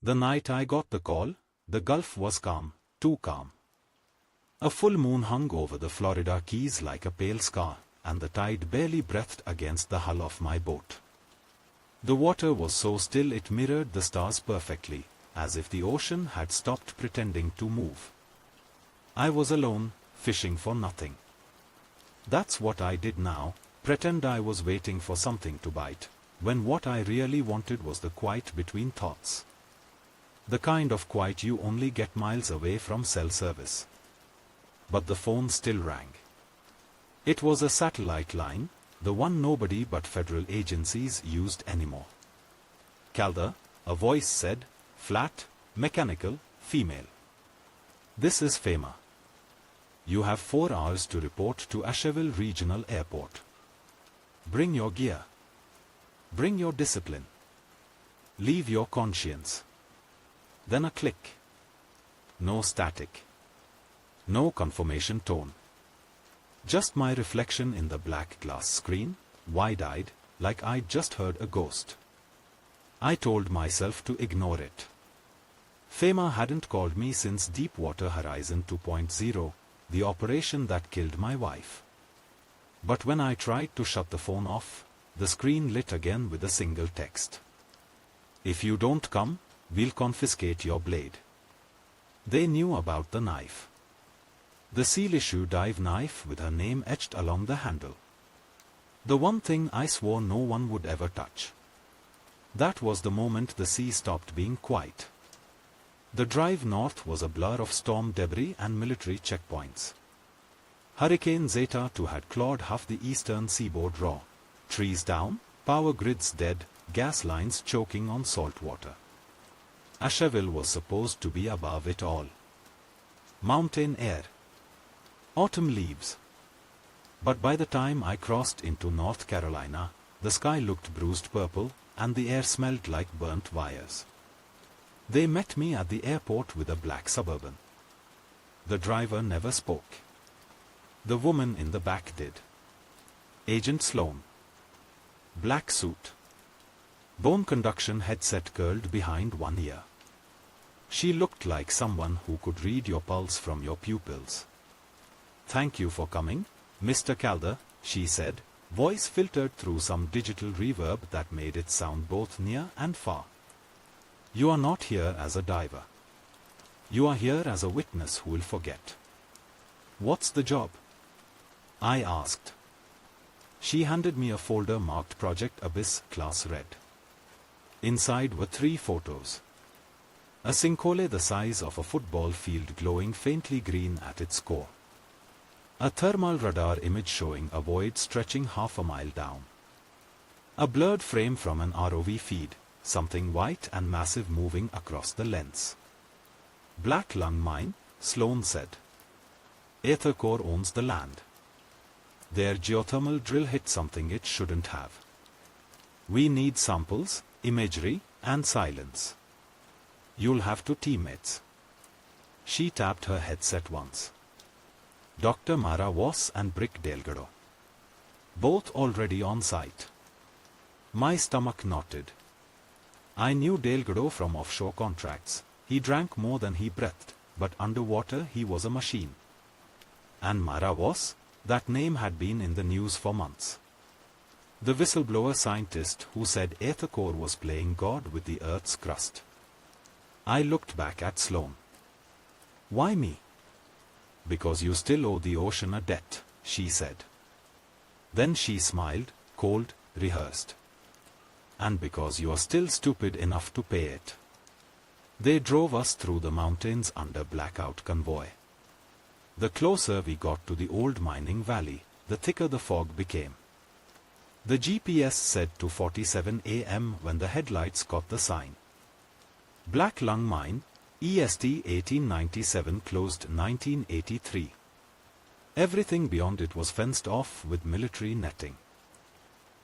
The night I got the call, the Gulf was calm, too calm. A full moon hung over the Florida Keys like a pale scar, and the tide barely breathed against the hull of my boat. The water was so still it mirrored the stars perfectly, as if the ocean had stopped pretending to move. I was alone, fishing for nothing. That's what I did now, pretend I was waiting for something to bite, when what I really wanted was the quiet between thoughts. The kind of quiet you only get miles away from cell service. But the phone still rang. It was a satellite line, the one nobody but federal agencies used anymore. Calder, a voice said, flat, mechanical, female. This is FEMA. You have 4 hours to report to Asheville Regional Airport. Bring your gear. Bring your discipline. Leave your conscience. Then a click. No static. No confirmation tone. Just my reflection in the black glass screen, wide-eyed, like I'd just heard a ghost. I told myself to ignore it. FEMA hadn't called me since Deepwater Horizon 2.0, the operation that killed my wife. But when I tried to shut the phone off, the screen lit again with a single text. If you don't come, we'll confiscate your blade. They knew about the knife. The seal-issue dive knife with her name etched along the handle. The one thing I swore no one would ever touch. That was the moment the sea stopped being quiet. The drive north was a blur of storm debris and military checkpoints. Hurricane Zeta 2 had clawed half the eastern seaboard raw. Trees down, power grids dead, gas lines choking on salt water. Asheville was supposed to be above it all. Mountain air. Autumn leaves. But by the time I crossed into North Carolina, the sky looked bruised purple, and the air smelled like burnt wires. They met me at the airport with a black Suburban. The driver never spoke. The woman in the back did. Agent Sloan. Black suit. Bone conduction headset curled behind one ear. She looked like someone who could read your pulse from your pupils. Thank you for coming, Mr. Calder, she said, voice filtered through some digital reverb that made it sound both near and far. You are not here as a diver. You are here as a witness who will forget. What's the job? I asked. She handed me a folder marked Project Abyss Class Red. Inside were 3 photos. A sinkhole the size of a football field glowing faintly green at its core. A thermal radar image showing a void stretching half a mile down. A blurred frame from an ROV feed, something white and massive moving across the lens. Black lung mine, Sloan said. Aether Core owns the land. Their geothermal drill hit something it shouldn't have. We need samples, imagery, and silence. You'll have to teammates. She tapped her headset once. Dr. Mara Voss and Brick Delgado. Both already on site. My stomach knotted. I knew Delgado from offshore contracts. He drank more than he breathed, but underwater he was a machine. And Mara Voss, that name had been in the news for months. The whistleblower scientist who said Aether Core was playing God with the Earth's crust. I looked back at Sloan. Why me? Because you still owe the ocean a debt, she said. Then she smiled, cold, rehearsed. And because you are still stupid enough to pay it. They drove us through the mountains under blackout convoy. The closer we got to the old mining valley, the thicker the fog became. The GPS said 2:47 a.m. when the headlights caught the sign. Black Lung Mine, EST 1897 closed 1983. Everything beyond it was fenced off with military netting.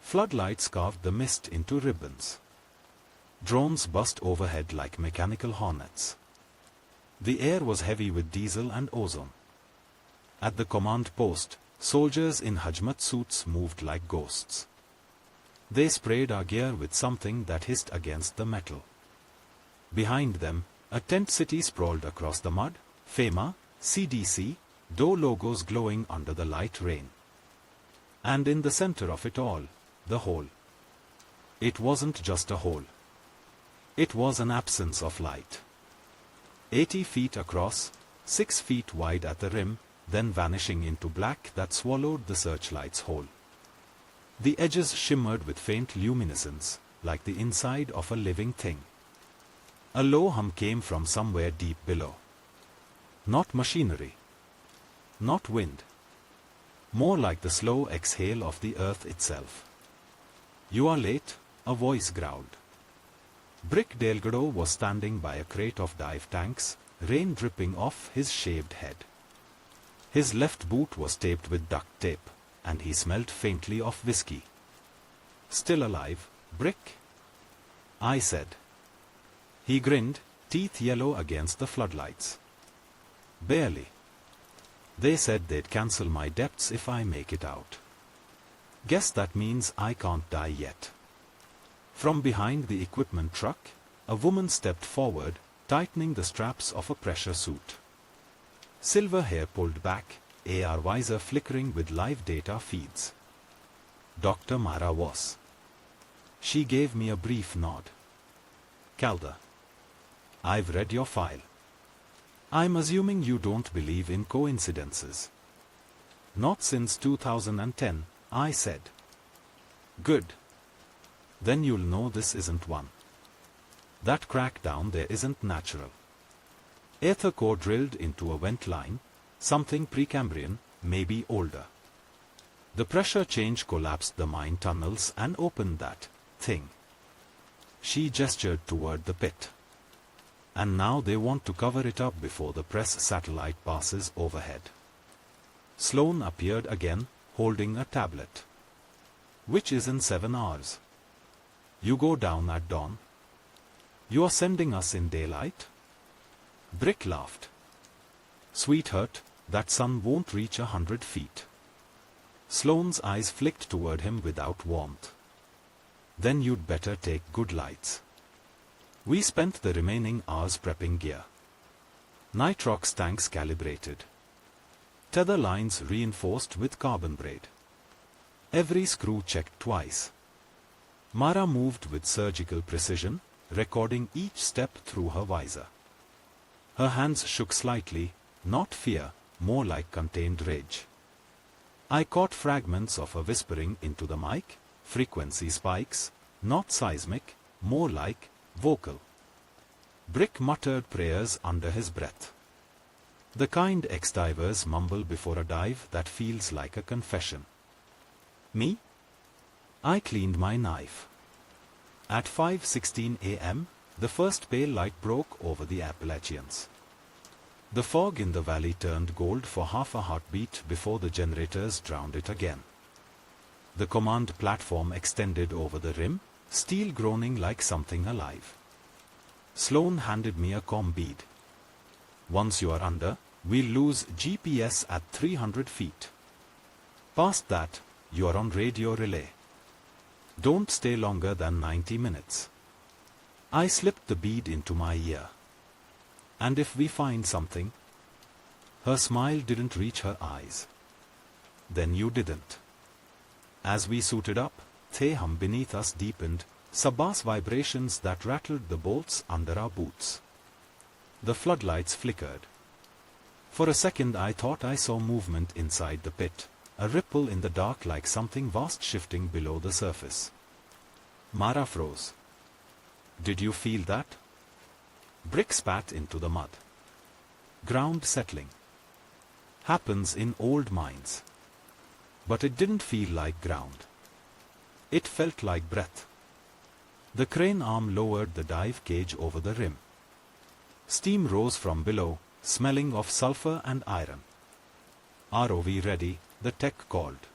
Floodlights carved the mist into ribbons. Drones buzzed overhead like mechanical hornets. The air was heavy with diesel and ozone. At the command post, soldiers in Hajmat suits moved like ghosts. They sprayed our gear with something that hissed against the metal. Behind them, a tent city sprawled across the mud, FEMA, CDC, DOE logos glowing under the light rain. And in the center of it all, the hole. It wasn't just a hole. It was an absence of light. 80 feet across, 6 feet wide at the rim, then vanishing into black that swallowed the searchlight's hole. The edges shimmered with faint luminescence, like the inside of a living thing. A low hum came from somewhere deep below. Not machinery. Not wind. More like the slow exhale of the earth itself. "You are late," a voice growled. Brick Delgado was standing by a crate of dive tanks, rain dripping off his shaved head. His left boot was taped with duct tape, and he smelled faintly of whiskey. "Still alive, Brick?" I said. He grinned, teeth yellow against the floodlights. "Barely. They said they'd cancel my debts if I make it out. Guess that means I can't die yet." From behind the equipment truck, a woman stepped forward, tightening the straps of a pressure suit. Silver hair pulled back, AR visor flickering with live data feeds. Dr. Mara was. She gave me a brief nod. "Calder, I've read your file. I'm assuming you don't believe in coincidences." "Not since 2010, I said." "Good. Then you'll know this isn't one. That crack down there isn't natural. Ether core drilled into a vent line, something Precambrian, maybe older. The pressure change collapsed the mine tunnels and opened that thing." She gestured toward the pit. "And now they want to cover it up before the press satellite passes overhead." Sloan appeared again, holding a tablet. "Which is in 7 hours. You go down at dawn. You are sending us in daylight?" Brick laughed. "Sweetheart, that sun won't reach 100 feet. Sloane's eyes flicked toward him without warmth. "Then you'd better take good lights." We spent the remaining hours prepping gear. Nitrox tanks calibrated. Tether lines reinforced with carbon braid. Every screw checked twice. Mara moved with surgical precision, recording each step through her visor. Her hands shook slightly, not fear, more like contained rage. I caught fragments of her whispering into the mic, frequency spikes, not seismic, more like vocal. Brick muttered prayers under his breath. The kind ex-divers mumble before a dive that feels like a confession. Me? I cleaned my knife. At 5:16 a.m., the first pale light broke over the Appalachians. The fog in the valley turned gold for half a heartbeat before the generators drowned it again. The command platform extended over the rim, steel groaning like something alive. Sloan handed me a comm bead. "Once you are under, we'll lose GPS at 300 feet. Past that, you are on radio relay. Don't stay longer than 90 minutes. I slipped the bead into my ear. "And if we find something?" Her smile didn't reach her eyes. "Then you didn't." As we suited up, the hum beneath us deepened, sub-bass vibrations that rattled the bolts under our boots. The floodlights flickered. For a second I thought I saw movement inside the pit, a ripple in the dark like something vast shifting below the surface. Mara froze. "Did you feel that?" Brick spat into the mud. "Ground settling. Happens in old mines. But it didn't feel like ground. It felt like breath." The crane arm lowered the dive cage over the rim. Steam rose from below, smelling of sulfur and iron. "ROV ready," the tech called.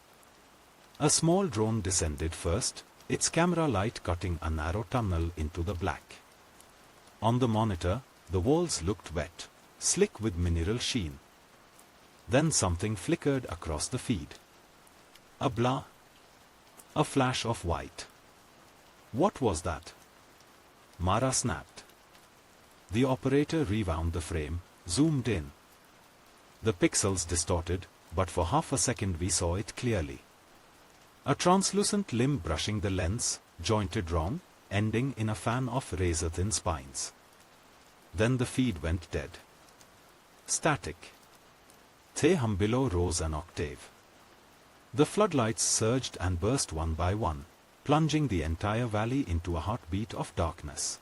A small drone descended first, its camera light cutting a narrow tunnel into the black. On the monitor, the walls looked wet, slick with mineral sheen. Then something flickered across the feed. A blur. A flash of white. "What was that?" Mara snapped. The operator rewound the frame, zoomed in. The pixels distorted, but for half a second we saw it clearly. A translucent limb brushing the lens, jointed wrong, ending in a fan of razor-thin spines. Then the feed went dead. Static. The hum below rose an octave. The floodlights surged and burst one by one, plunging the entire valley into a heartbeat of darkness.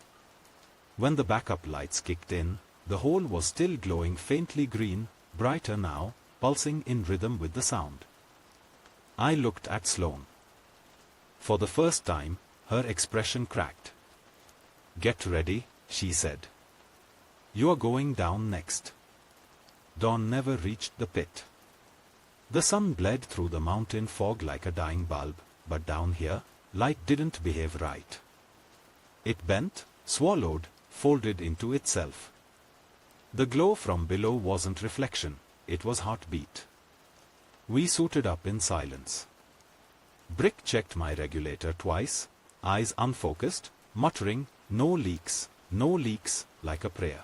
When the backup lights kicked in, the hole was still glowing faintly green, brighter now, pulsing in rhythm with the sound. I looked at Sloane. For the first time, her expression cracked. "Get ready," she said. "You are going down next." Dawn never reached the pit. The sun bled through the mountain fog like a dying bulb, but down here, light didn't behave right. It bent, swallowed, folded into itself. The glow from below wasn't reflection, it was heartbeat. We suited up in silence. Brick checked my regulator twice, eyes unfocused, muttering, no leaks, like a prayer.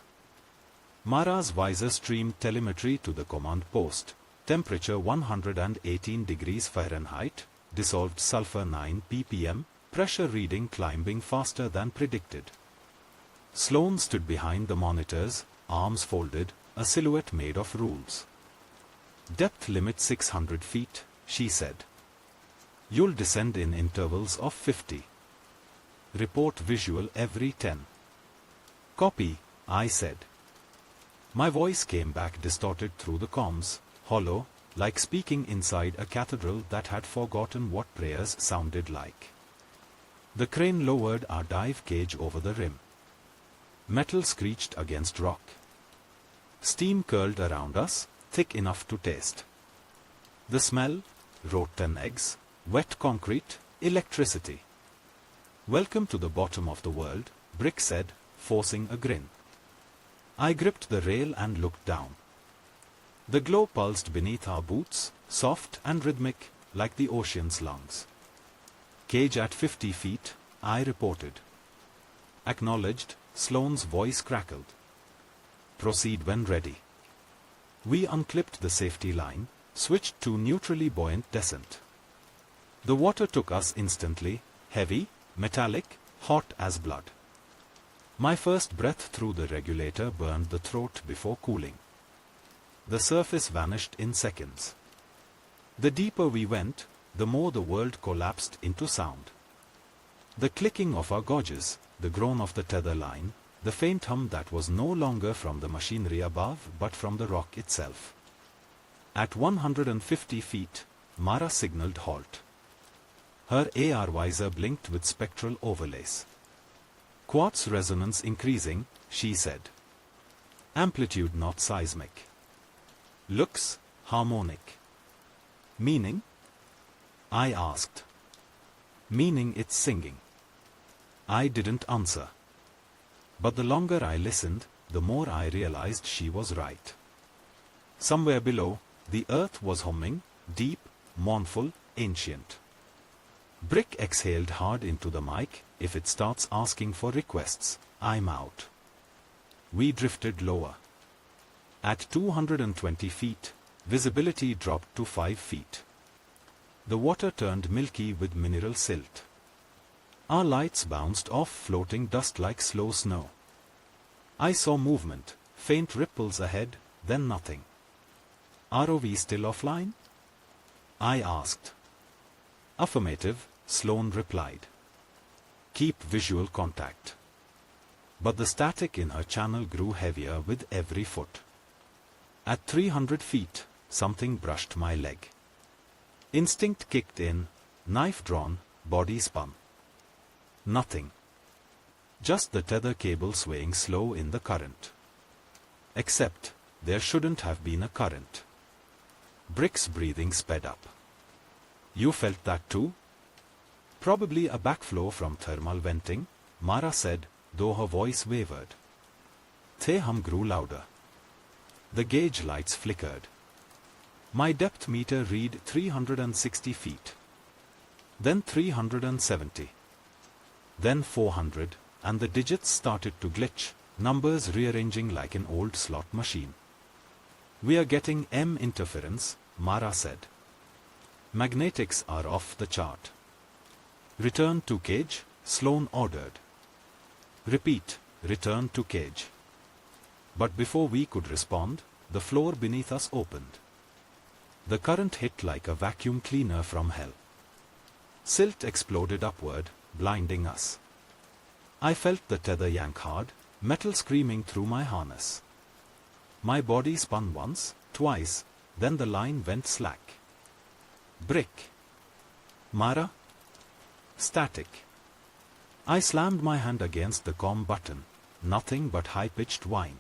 Mara's visor streamed telemetry to the command post, temperature 118 degrees Fahrenheit, dissolved sulfur 9 ppm, pressure reading climbing faster than predicted. Sloane stood behind the monitors, arms folded, a silhouette made of rules. "Depth limit 600 feet, she said. "You'll descend in intervals of 50. Report visual every 10. "Copy," I said. My voice came back distorted through the comms, hollow, like speaking inside a cathedral that had forgotten what prayers sounded like. The crane lowered our dive cage over the rim. Metal screeched against rock. Steam curled around us, thick enough to taste. The smell? Rotten eggs, wet concrete, electricity. "Welcome to the bottom of the world," Brick said, forcing a grin. I gripped the rail and looked down. The glow pulsed beneath our boots, soft and rhythmic, like the ocean's lungs. "Cage at 50 feet, I reported. "Acknowledged," Sloane's voice crackled. "Proceed when ready." We unclipped the safety line, switched to neutrally buoyant descent. The water took us instantly, heavy, metallic, hot as blood. My first breath through the regulator burned the throat before cooling. The surface vanished in seconds. The deeper we went, the more the world collapsed into sound. The clicking of our gauges, the groan of the tether line, the faint hum that was no longer from the machinery above but from the rock itself. At 150 feet, Mara signaled halt. Her AR visor blinked with spectral overlays. "Quartz resonance increasing," she said. "Amplitude not seismic. Looks harmonic." "Meaning?" I asked. "Meaning it's singing." I didn't answer. But the longer I listened, the more I realized she was right. Somewhere below, the earth was humming, deep, mournful, ancient. Brick exhaled hard into the mic. "If it starts asking for requests, I'm out." We drifted lower. At 220 feet, visibility dropped to 5 feet. The water turned milky with mineral silt. Our lights bounced off floating dust like slow snow. I saw movement, faint ripples ahead, then nothing. "Are we still offline?" I asked. "Affirmative," Sloane replied. "Keep visual contact." But the static in her channel grew heavier with every foot. At 300 feet, something brushed my leg. Instinct kicked in, knife drawn, body spun. Nothing. Just the tether cable swaying slow in the current. Except, there shouldn't have been a current. Brick's breathing sped up. "You felt that too?" "Probably a backflow from thermal venting," Mara said, though her voice wavered. The hum grew louder. The gauge lights flickered. My depth meter read 360 feet. Then 370. Then 400, and the digits started to glitch, numbers rearranging like an old slot machine. "We are getting M interference," Mara said. "Magnetics are off the chart." "Return to cage," Sloane ordered. "Repeat, return to cage." But before we could respond, the floor beneath us opened. The current hit like a vacuum cleaner from hell. Silt exploded upward, blinding us. I felt the tether yank hard, metal screaming through my harness. My body spun once, twice, then the line went slack. "Brick." "Mara?" "Static." I slammed my hand against the comm button, nothing but high-pitched whine.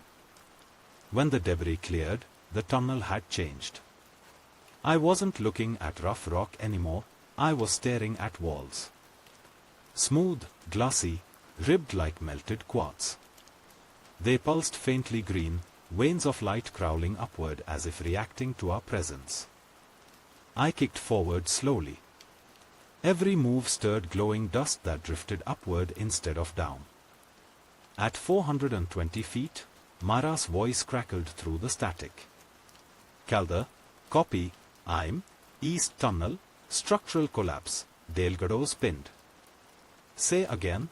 When the debris cleared, the tunnel had changed. I wasn't looking at rough rock anymore, I was staring at walls. Smooth, glassy, ribbed like melted quartz. They pulsed faintly green, veins of light crawling upward as if reacting to our presence. I kicked forward slowly. Every move stirred glowing dust that drifted upward instead of down. At 420 feet, Mara's voice crackled through the static. "Calder, copy, I'm, East Tunnel, structural collapse, Delgado's pinned." "Say again."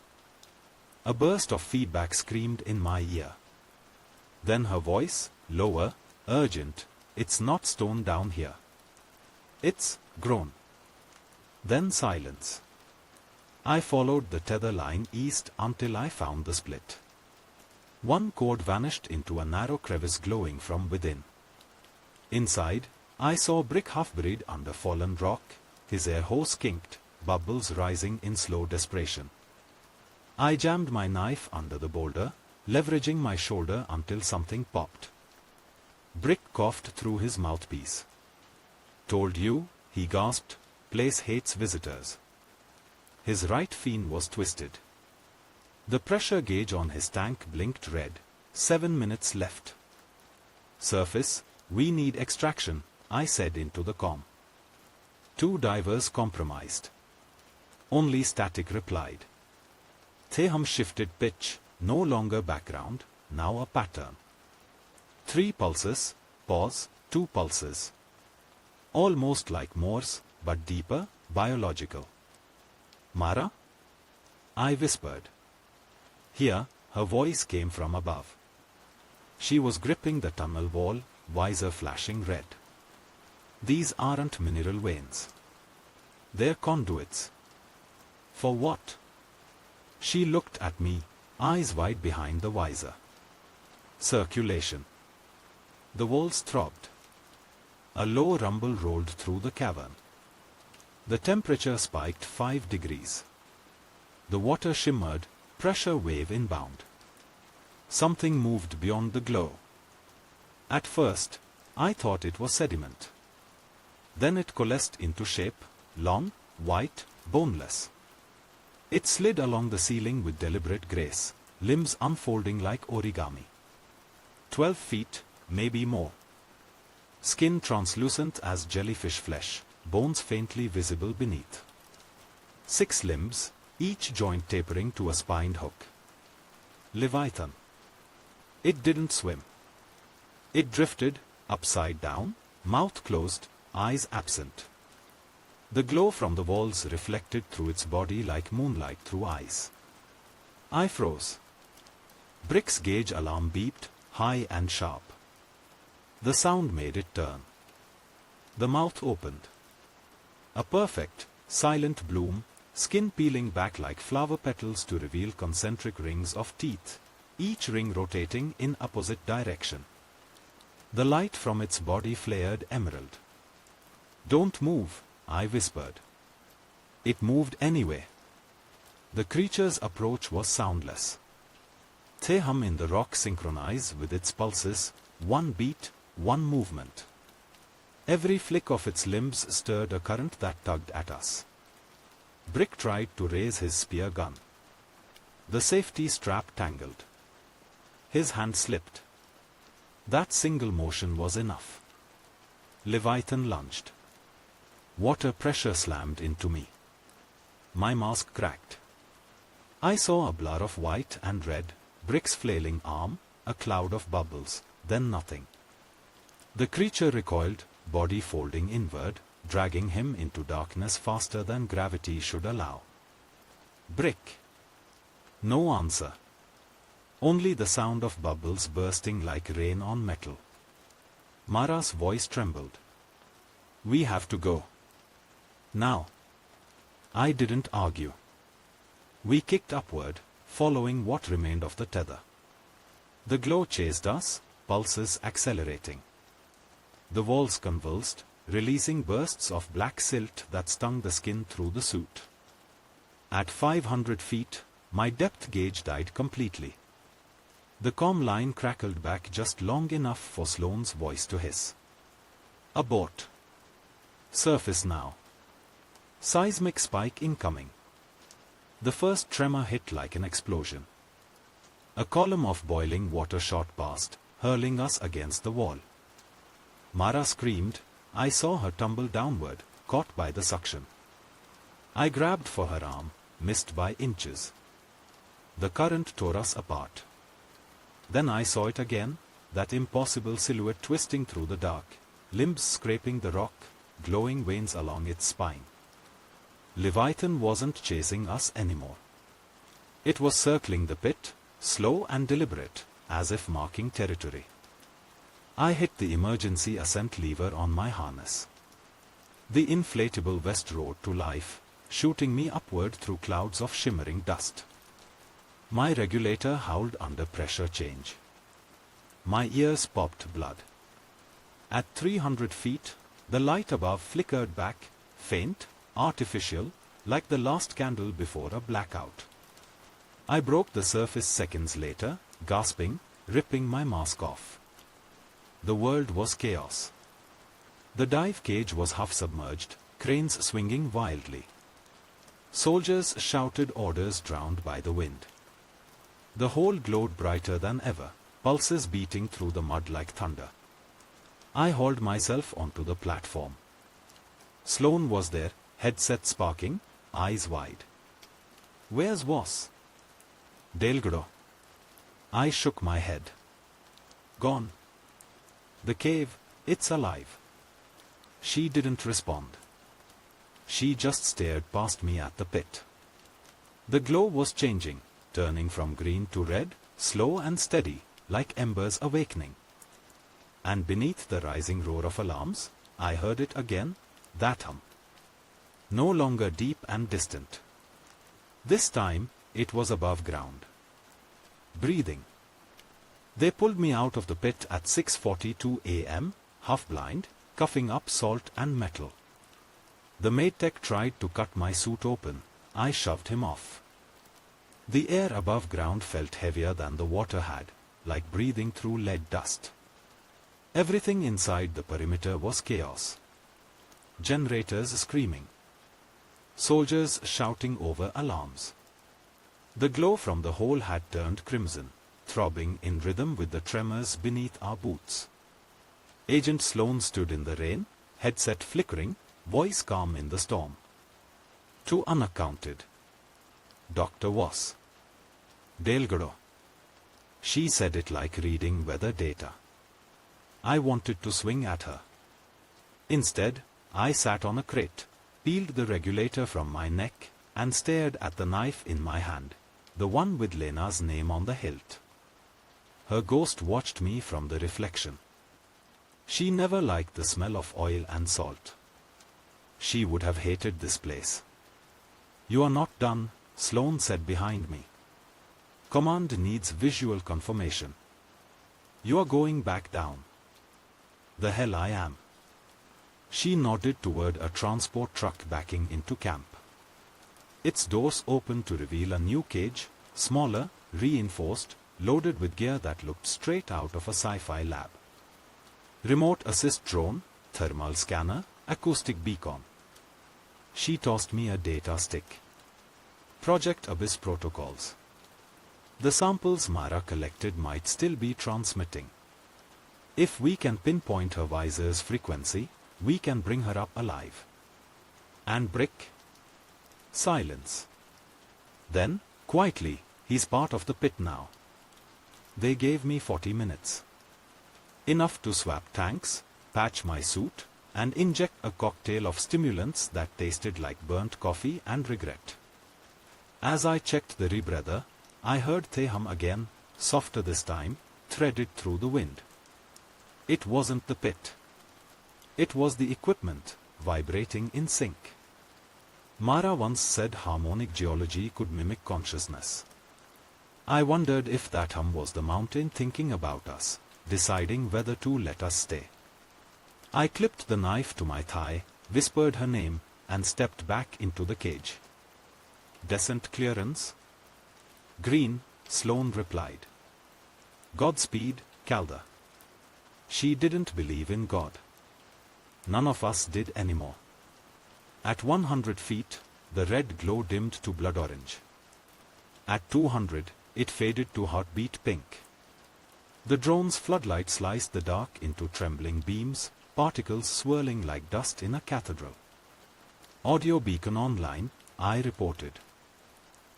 A burst of feedback screamed in my ear. Then her voice, lower, urgent, "It's not stone down here. It's grown." Then silence. I followed the tether line east until I found the split. One cord vanished into a narrow crevice glowing from within. Inside, I saw Brick half buried under fallen rock, his air hose kinked, bubbles rising in slow desperation. I jammed my knife under the boulder, leveraging my shoulder until something popped. Brick coughed through his mouthpiece. "Told you," he gasped, "place hates visitors." His right fin was twisted. The pressure gauge on his tank blinked red. 7 minutes left. "Surface, we need extraction," I said into the comm. 2 divers compromised. Only static replied. Theham shifted pitch, no longer background, now a pattern. 3 pulses, pause, 2 pulses. Almost like Morse, but deeper, biological. "Mara?" I whispered. Here, her voice came from above. She was gripping the tunnel wall, visor flashing red. "These aren't mineral veins. They're conduits." "For what?" She looked at me, eyes wide behind the visor. "Circulation." The walls throbbed. A low rumble rolled through the cavern. The temperature spiked 5 degrees. The water shimmered, pressure wave inbound. Something moved beyond the glow. At first, I thought it was sediment. Then it coalesced into shape, long, white, boneless. It slid along the ceiling with deliberate grace, limbs unfolding like origami. 12 feet, maybe more. Skin translucent as jellyfish flesh, bones faintly visible beneath. 6 limbs, each joint tapering to a spined hook. Leviathan. It didn't swim. It drifted, upside down, mouth closed, eyes absent. The glow from the walls reflected through its body like moonlight through eyes. I froze. Brick's gauge alarm beeped, high and sharp. The sound made it turn. The mouth opened. A perfect, silent bloom, skin peeling back like flower petals to reveal concentric rings of teeth, each ring rotating in opposite direction. The light from its body flared emerald. "Don't move," I whispered. It moved anyway. The creature's approach was soundless. Theham in the rock synchronized with its pulses, one beat, one movement. Every flick of its limbs stirred a current that tugged at us. Brick tried to raise his spear gun. The safety strap tangled. His hand slipped. That single motion was enough. Leviathan lunged. Water pressure slammed into me. My mask cracked. I saw a blur of white and red, Brick's flailing arm, a cloud of bubbles, then nothing. The creature recoiled, body folding inward, dragging him into darkness faster than gravity should allow. Brick. No answer. Only the sound of bubbles bursting like rain on metal. Mara's voice trembled. We have to go. Now. I didn't argue. We kicked upward, following what remained of the tether. The glow chased us, pulses accelerating. The walls convulsed, releasing bursts of black silt that stung the skin through the suit. At 500 feet, my depth gauge died completely. The comm line crackled back just long enough for Sloane's voice to hiss. Abort. Surface now. Seismic spike incoming. The first tremor hit like an explosion. A column of boiling water shot past, hurling us against the wall. Mara screamed. I saw her tumble downward, caught by the suction. I grabbed for her arm, missed by inches. The current tore us apart. Then I saw it again, that impossible silhouette twisting through the dark, limbs scraping the rock, glowing veins along its spine. Leviathan wasn't chasing us anymore. It was circling the pit, slow and deliberate, as if marking territory. I hit the emergency ascent lever on my harness. The inflatable vest roared to life, shooting me upward through clouds of shimmering dust. My regulator howled under pressure change. My ears popped blood. At 300 feet, the light above flickered back, faint, artificial, like the last candle before a blackout. I broke the surface seconds later, gasping, ripping my mask off. The world was chaos. The dive cage was half-submerged, cranes swinging wildly. Soldiers shouted orders drowned by the wind. The hole glowed brighter than ever, pulses beating through the mud like thunder. I hauled myself onto the platform. Sloane was there, headset sparking, eyes wide. Where's Was? Delgado. I shook my head. Gone. The cave, it's alive. She didn't respond. She just stared past me at the pit. The glow was changing, turning from green to red, slow and steady, like embers awakening. And beneath the rising roar of alarms, I heard it again, that hum. No longer deep and distant. This time, it was above ground. Breathing. They pulled me out of the pit at 6:42 a.m., half-blind, coughing up salt and metal. The mate-tech tried to cut my suit open. I shoved him off. The air above ground felt heavier than the water had, like breathing through lead dust. Everything inside the perimeter was chaos. Generators screaming. Soldiers shouting over alarms. The glow from the hole had turned crimson, throbbing in rhythm with the tremors beneath our boots. Agent Sloane stood in the rain, headset flickering, voice calm in the storm. Too unaccounted. Dr. Was. Delgado. She said it like reading weather data. I wanted to swing at her. Instead, I sat on a crate, peeled the regulator from my neck, and stared at the knife in my hand, the one with Lena's name on the hilt. Her ghost watched me from the reflection. She never liked the smell of oil and salt. She would have hated this place. You are not done, Sloane said behind me. Command needs visual confirmation. You are going back down. The hell I am. She nodded toward a transport truck backing into camp. Its doors opened to reveal a new cage, smaller, reinforced, loaded with gear that looked straight out of a sci-fi lab. Remote assist drone, thermal scanner, acoustic beacon. She tossed me a data stick. Project Abyss protocols. The samples Mara collected might still be transmitting. If we can pinpoint her visor's frequency, we can bring her up alive. And Brick? Silence. Then, quietly, he's part of the pit now. They gave me 40 minutes. Enough to swap tanks, patch my suit, and inject a cocktail of stimulants that tasted like burnt coffee and regret. As I checked the rebreather, I heard they hum again, softer this time, threaded through the wind. It wasn't the pit. It was the equipment, vibrating in sync. Mara once said harmonic geology could mimic consciousness. I wondered if that hum was the mountain thinking about us, deciding whether to let us stay. I clipped the knife to my thigh, whispered her name, and stepped back into the cage. Descent clearance? Green, Sloane replied. Godspeed, Calder. She didn't believe in God. None of us did anymore. At 100 feet, the red glow dimmed to blood orange. At 200, it faded to heartbeat pink. The drone's floodlight sliced the dark into trembling beams, particles swirling like dust in a cathedral. Audio beacon online, I reported.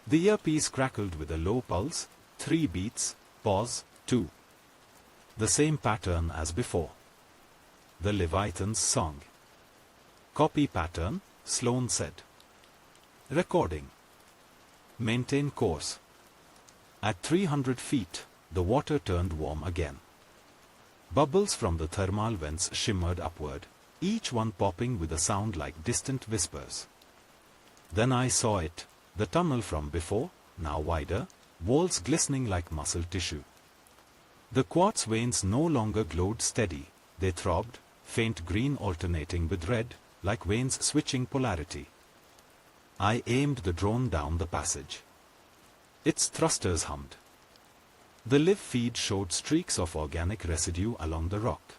The earpiece crackled with a low pulse, 3 beats, pause, 2. The same pattern as before. The Leviathan's song. Copy pattern, Sloane said. Recording. Maintain course. At 300 feet, the water turned warm again. Bubbles from the thermal vents shimmered upward, each one popping with a sound like distant whispers. Then I saw it, the tunnel from before, now wider, walls glistening like muscle tissue. The quartz veins no longer glowed steady, they throbbed, faint green alternating with red, like veins switching polarity. I aimed the drone down the passage. Its thrusters hummed. The live feed showed streaks of organic residue along the rock.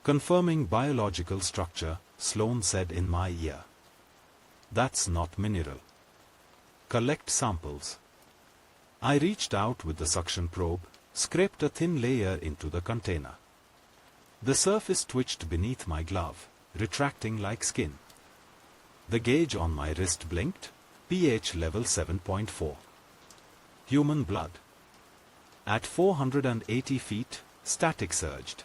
Confirming biological structure, Sloane said in my ear. That's not mineral. Collect samples. I reached out with the suction probe, scraped a thin layer into the container. The surface twitched beneath my glove, retracting like skin. The gauge on my wrist blinked, pH level 7.4. Human blood. At 480 feet, static surged.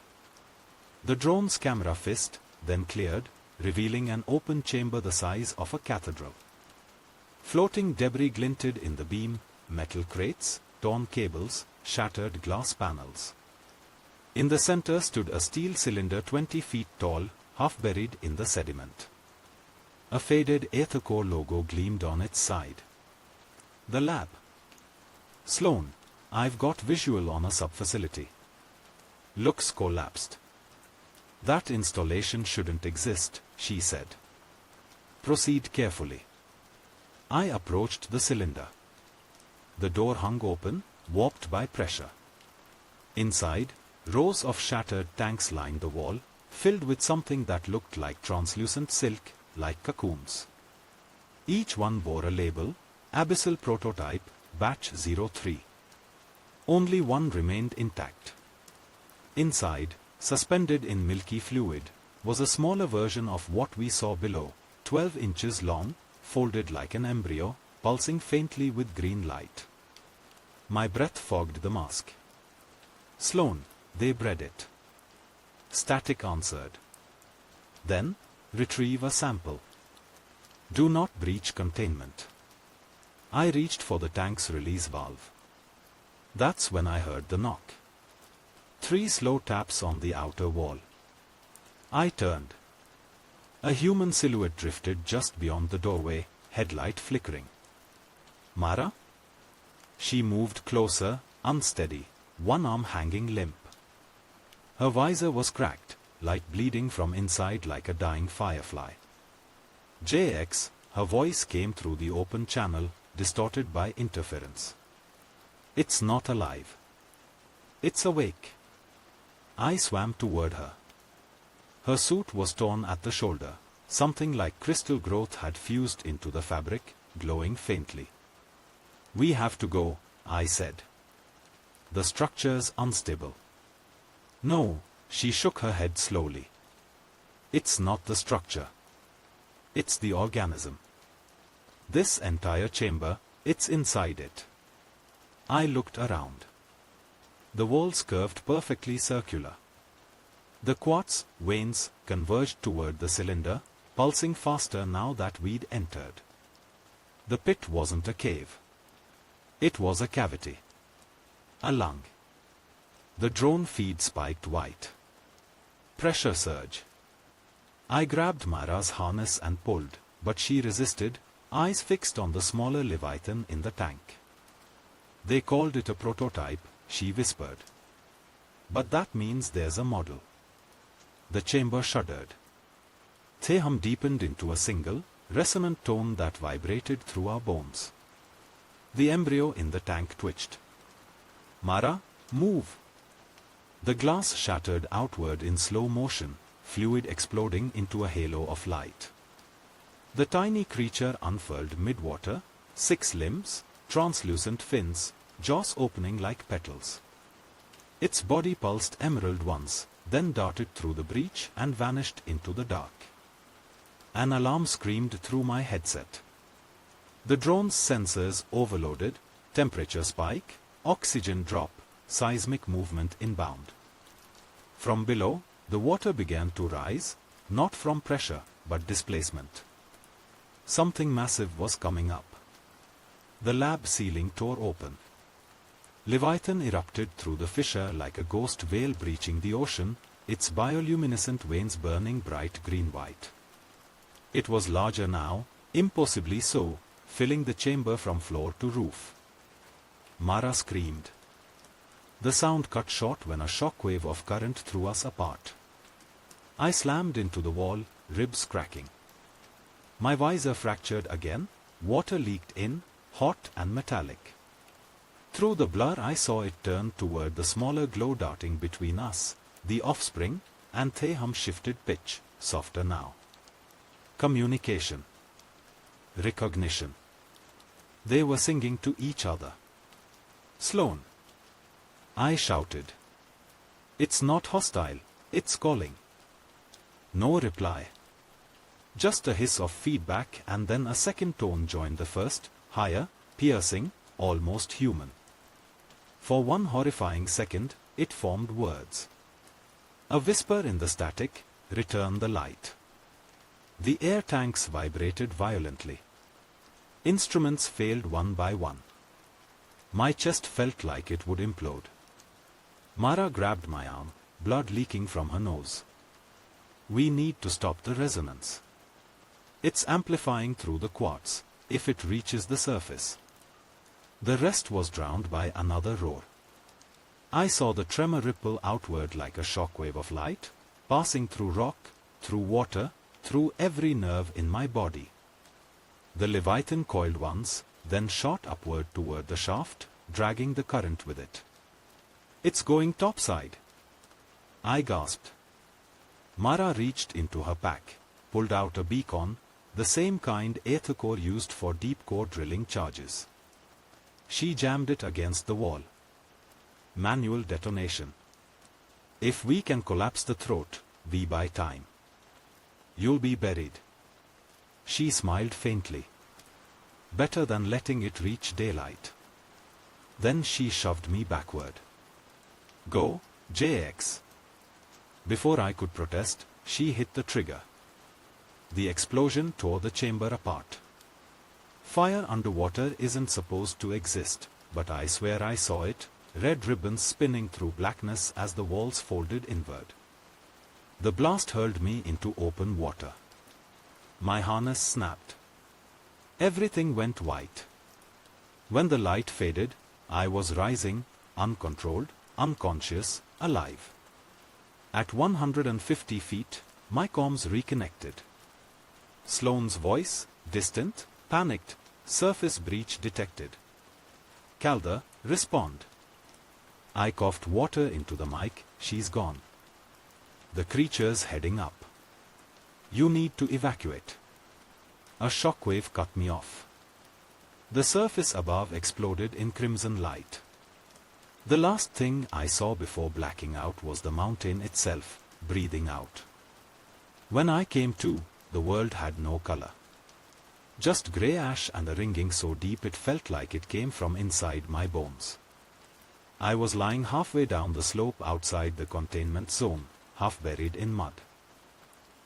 The drone's camera fist, then cleared, revealing an open chamber the size of a cathedral. Floating debris glinted in the beam, metal crates, torn cables, shattered glass panels. In the center stood a steel cylinder 20 feet tall, half buried in the sediment. A faded Aethercore logo gleamed on its side. The lab. Sloane, I've got visual on a sub-facility. Looks collapsed. That installation shouldn't exist, she said. Proceed carefully. I approached the cylinder. The door hung open, warped by pressure. Inside, rows of shattered tanks lined the wall, filled with something that looked like translucent silk, like cocoons. Each one bore a label, Abyssal Prototype, Batch 03. Only one remained intact. Inside, suspended in milky fluid, was a smaller version of what we saw below, 12 inches long, folded like an embryo, pulsing faintly with green light. My breath fogged the mask. Sloane, they bred it. Static answered. Then, retrieve a sample. Do not breach containment. I reached for the tank's release valve. That's when I heard the knock. 3 slow taps on the outer wall. I turned. A human silhouette drifted just beyond the doorway, headlight flickering. Mara? She moved closer, unsteady, one arm hanging limp. Her visor was cracked, light bleeding from inside like a dying firefly. JX, her voice came through the open channel, distorted by interference. It's not alive. It's awake. I swam toward her. Her suit was torn at the shoulder. Something like crystal growth had fused into the fabric, glowing faintly. We have to go, I said. The structure's unstable. No, she shook her head slowly. It's not the structure. It's the organism. This entire chamber, it's inside it. I looked around. The walls curved perfectly circular. The quartz veins converged toward the cylinder, pulsing faster now that we'd entered. The pit wasn't a cave. It was a cavity. A lung. The drone feed spiked white. Pressure surge. I grabbed Mara's harness and pulled, but she resisted, eyes fixed on the smaller Leviathan in the tank. They called it a prototype, she whispered. But that means there's a model. The chamber shuddered. The hum deepened into a single, resonant tone that vibrated through our bones. The embryo in the tank twitched. Mara, move! The glass shattered outward in slow motion, fluid exploding into a halo of light. The tiny creature unfurled mid-water, 6 limbs, translucent fins, jaws opening like petals. Its body pulsed emerald once, then darted through the breach and vanished into the dark. An alarm screamed through my headset. The drone's sensors overloaded, temperature spike, oxygen drop, seismic movement inbound. From below, the water began to rise, not from pressure, but displacement. Something massive was coming up. The lab ceiling tore open. Leviathan erupted through the fissure like a ghost whale breaching the ocean, its bioluminescent veins burning bright green-white. It was larger now, impossibly so, filling the chamber from floor to roof. Mara screamed. The sound cut short when a shockwave of current threw us apart. I slammed into the wall, ribs cracking. My visor fractured again, water leaked in, hot and metallic. Through the blur I saw it turn toward the smaller glow darting between us, the offspring, and the hum shifted pitch, softer now. Communication. Recognition. They were singing to each other. Sloan. I shouted. It's not hostile, it's calling. No reply. Just a hiss of feedback and then a second tone joined the first, higher, piercing, almost human. For one horrifying second, it formed words. A whisper in the static, return the light. The air tanks vibrated violently. Instruments failed one by one. My chest felt like it would implode. Mara grabbed my arm, blood leaking from her nose. We need to stop the resonance. It's amplifying through the quartz, if it reaches the surface. The rest was drowned by another roar. I saw the tremor ripple outward like a shockwave of light, passing through rock, through water, through every nerve in my body. The Leviathan coiled once, then shot upward toward the shaft, dragging the current with it. It's going topside. I gasped. Mara reached into her pack, pulled out a beacon, the same kind Aethercore used for deep core drilling charges. She jammed it against the wall. Manual detonation. If we can collapse the throat, we buy time. You'll be buried. She smiled faintly. Better than letting it reach daylight. Then she shoved me backward. Go, JX. Before I could protest, she hit the trigger. The explosion tore the chamber apart. Fire underwater isn't supposed to exist, but I swear I saw it, red ribbons spinning through blackness as the walls folded inward. The blast hurled me into open water. My harness snapped. Everything went white. When the light faded, I was rising, uncontrolled, unconscious, alive. At 150 feet, my comms reconnected. Sloane's voice, distant, panicked, surface breach detected. Calder, respond. I coughed water into the mic, she's gone. The creature's heading up. You need to evacuate. A shockwave cut me off. The surface above exploded in crimson light. The last thing I saw before blacking out was the mountain itself, breathing out. When I came to, the world had no color. Just grey ash and a ringing so deep it felt like it came from inside my bones. I was lying halfway down the slope outside the containment zone, half buried in mud.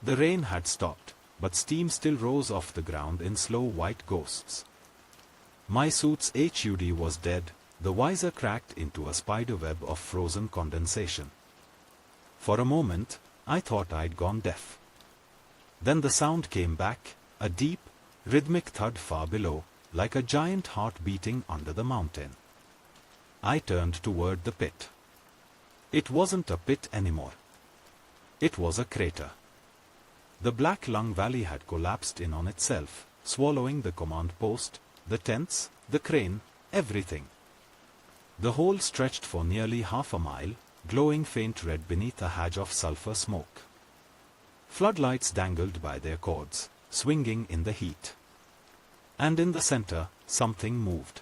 The rain had stopped, but steam still rose off the ground in slow white ghosts. My suit's HUD was dead, the visor cracked into a spiderweb of frozen condensation. For a moment, I thought I'd gone deaf. Then the sound came back, a deep, rhythmic thud far below, like a giant heart beating under the mountain. I turned toward the pit. It wasn't a pit anymore. It was a crater. The Black Lung Valley had collapsed in on itself, swallowing the command post, the tents, the crane, everything. The hole stretched for nearly half a mile, glowing faint red beneath a hedge of sulfur smoke. Floodlights dangled by their cords, swinging in the heat. And in the center, something moved.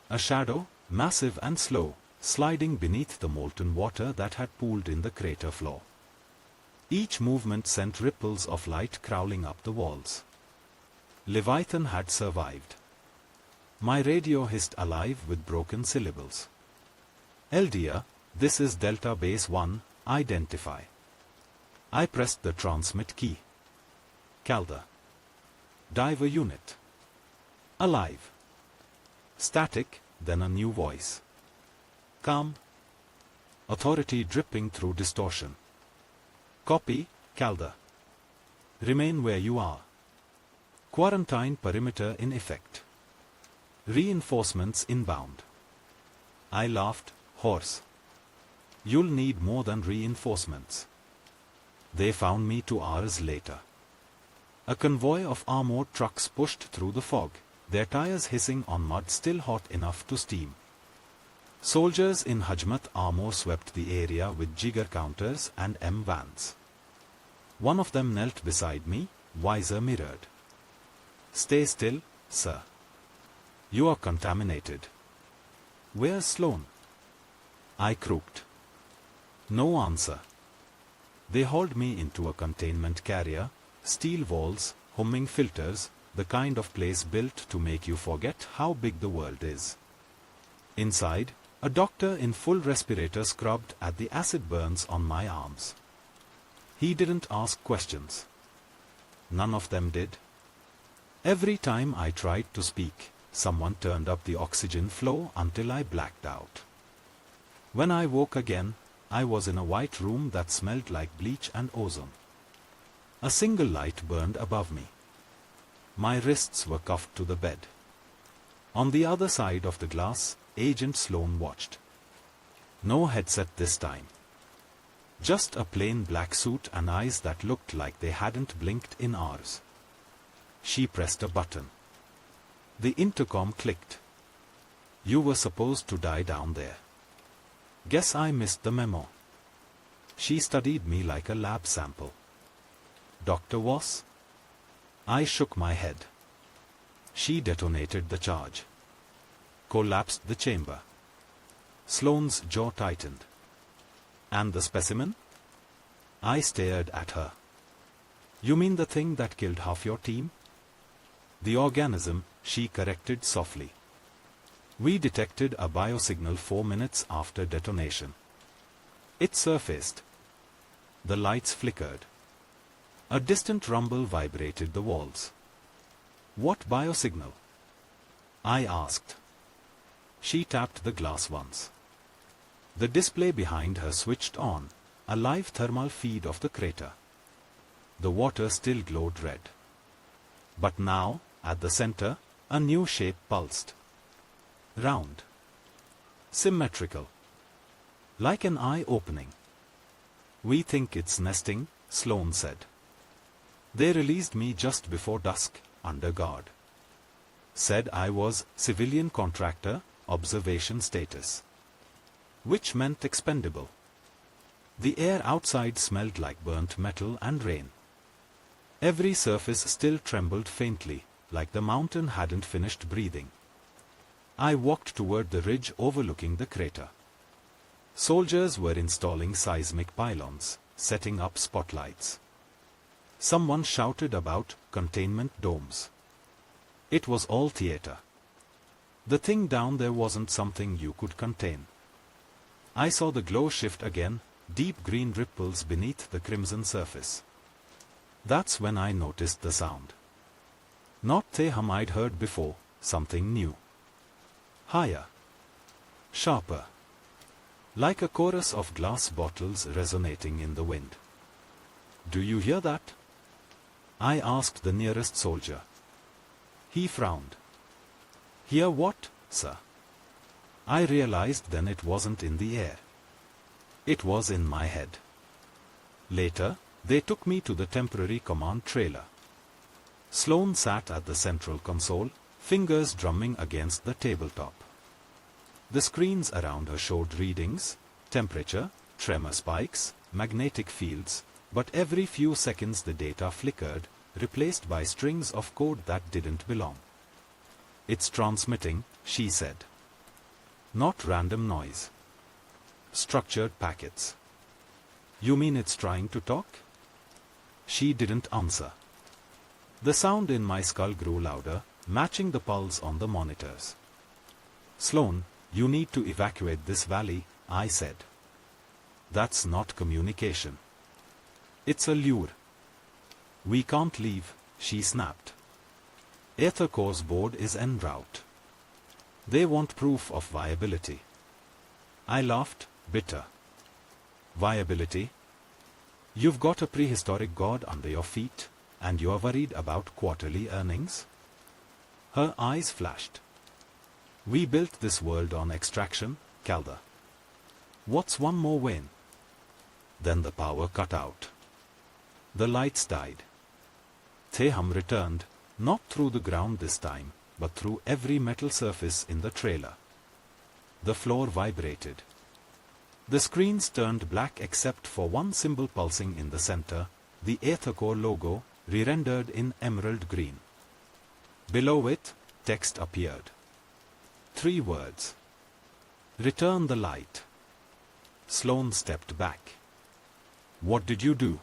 A shadow, massive and slow, sliding beneath the molten water that had pooled in the crater floor. Each movement sent ripples of light crawling up the walls. Leviathan had survived. My radio hissed alive with broken syllables. "LDR, this is Delta Base 1, identify." I pressed the transmit key. "Calder. Diver unit. Alive." Static, then a new voice. "Calm. Authority dripping through distortion. Copy, Calder. Remain where you are. Quarantine perimeter in effect. Reinforcements inbound." I laughed, hoarse. "You'll need more than reinforcements." They found me 2 hours later. A convoy of armored trucks pushed through the fog, their tires hissing on mud still hot enough to steam. Soldiers in Hajmat armor swept the area with Jigger counters and M-vans. One of them knelt beside me, visor mirrored. "Stay still, sir. You are contaminated." "Where's Sloan?" I croaked. No answer. They hauled me into a containment carrier, steel walls, humming filters, the kind of place built to make you forget how big the world is. Inside, a doctor in full respirator scrubbed at the acid burns on my arms. He didn't ask questions. None of them did. Every time I tried to speak, someone turned up the oxygen flow until I blacked out. When I woke again, I was in a white room that smelled like bleach and ozone. A single light burned above me. My wrists were cuffed to the bed. On the other side of the glass, Agent Sloan watched. No headset this time. Just a plain black suit and eyes that looked like they hadn't blinked in hours. She pressed a button. The intercom clicked. "You were supposed to die down there. Guess I missed the memo." She studied me like a lab sample. "Dr. Voss?" I shook my head. She detonated the charge. Collapsed the chamber. Sloane's jaw tightened. "And the specimen?" I stared at her. "You mean the thing that killed half your team?" "The organism," she corrected softly. "We detected a biosignal 4 minutes after detonation. It surfaced." The lights flickered. A distant rumble vibrated the walls. "What biosignal?" I asked. She tapped the glass once. The display behind her switched on, a live thermal feed of the crater. The water still glowed red. But now, at the center, a new shape pulsed. Round. Symmetrical. Like an eye opening. "We think it's nesting," Sloan said. "They released me just before dusk, under guard. Said I was civilian contractor, observation status. Which meant expendable. The air outside smelled like burnt metal and rain. Every surface still trembled faintly, like the mountain hadn't finished breathing. I walked toward the ridge overlooking the crater. Soldiers were installing seismic pylons, setting up spotlights. Someone shouted about containment domes. It was all theater. The thing down there wasn't something you could contain. I saw the glow shift again, deep green ripples beneath the crimson surface. That's when I noticed the sound. Not the hum I'd heard before, something new. Higher. Sharper. Like a chorus of glass bottles resonating in the wind. Do you hear that? I asked the nearest soldier. He frowned. Hear what, sir? I realized then it wasn't in the air. It was in my head. Later, they took me to the temporary command trailer. Sloane sat at the central console, fingers drumming against the tabletop. The screens around her showed readings, temperature, tremor spikes, magnetic fields, but every few seconds the data flickered, replaced by strings of code that didn't belong. It's transmitting, she said. Not random noise. Structured packets. You mean it's trying to talk? She didn't answer. The sound in my skull grew louder, matching the pulse on the monitors. Sloane, you need to evacuate this valley, I said. That's not communication. It's a lure. We can't leave, she snapped. Aether Core's board is en route. They want proof of viability. I laughed, bitter. Viability? You've got a prehistoric god under your feet, and you're worried about quarterly earnings? Her eyes flashed. We built this world on extraction, Calder. What's one more vein? Then the power cut out. The lights died. Theham returned, not through the ground this time, but through every metal surface in the trailer. The floor vibrated. The screens turned black except for one symbol pulsing in the center, the Aether Core logo, re-rendered in emerald green. Below it, text appeared. 3 words. Return the light. Sloane stepped back. What did you do?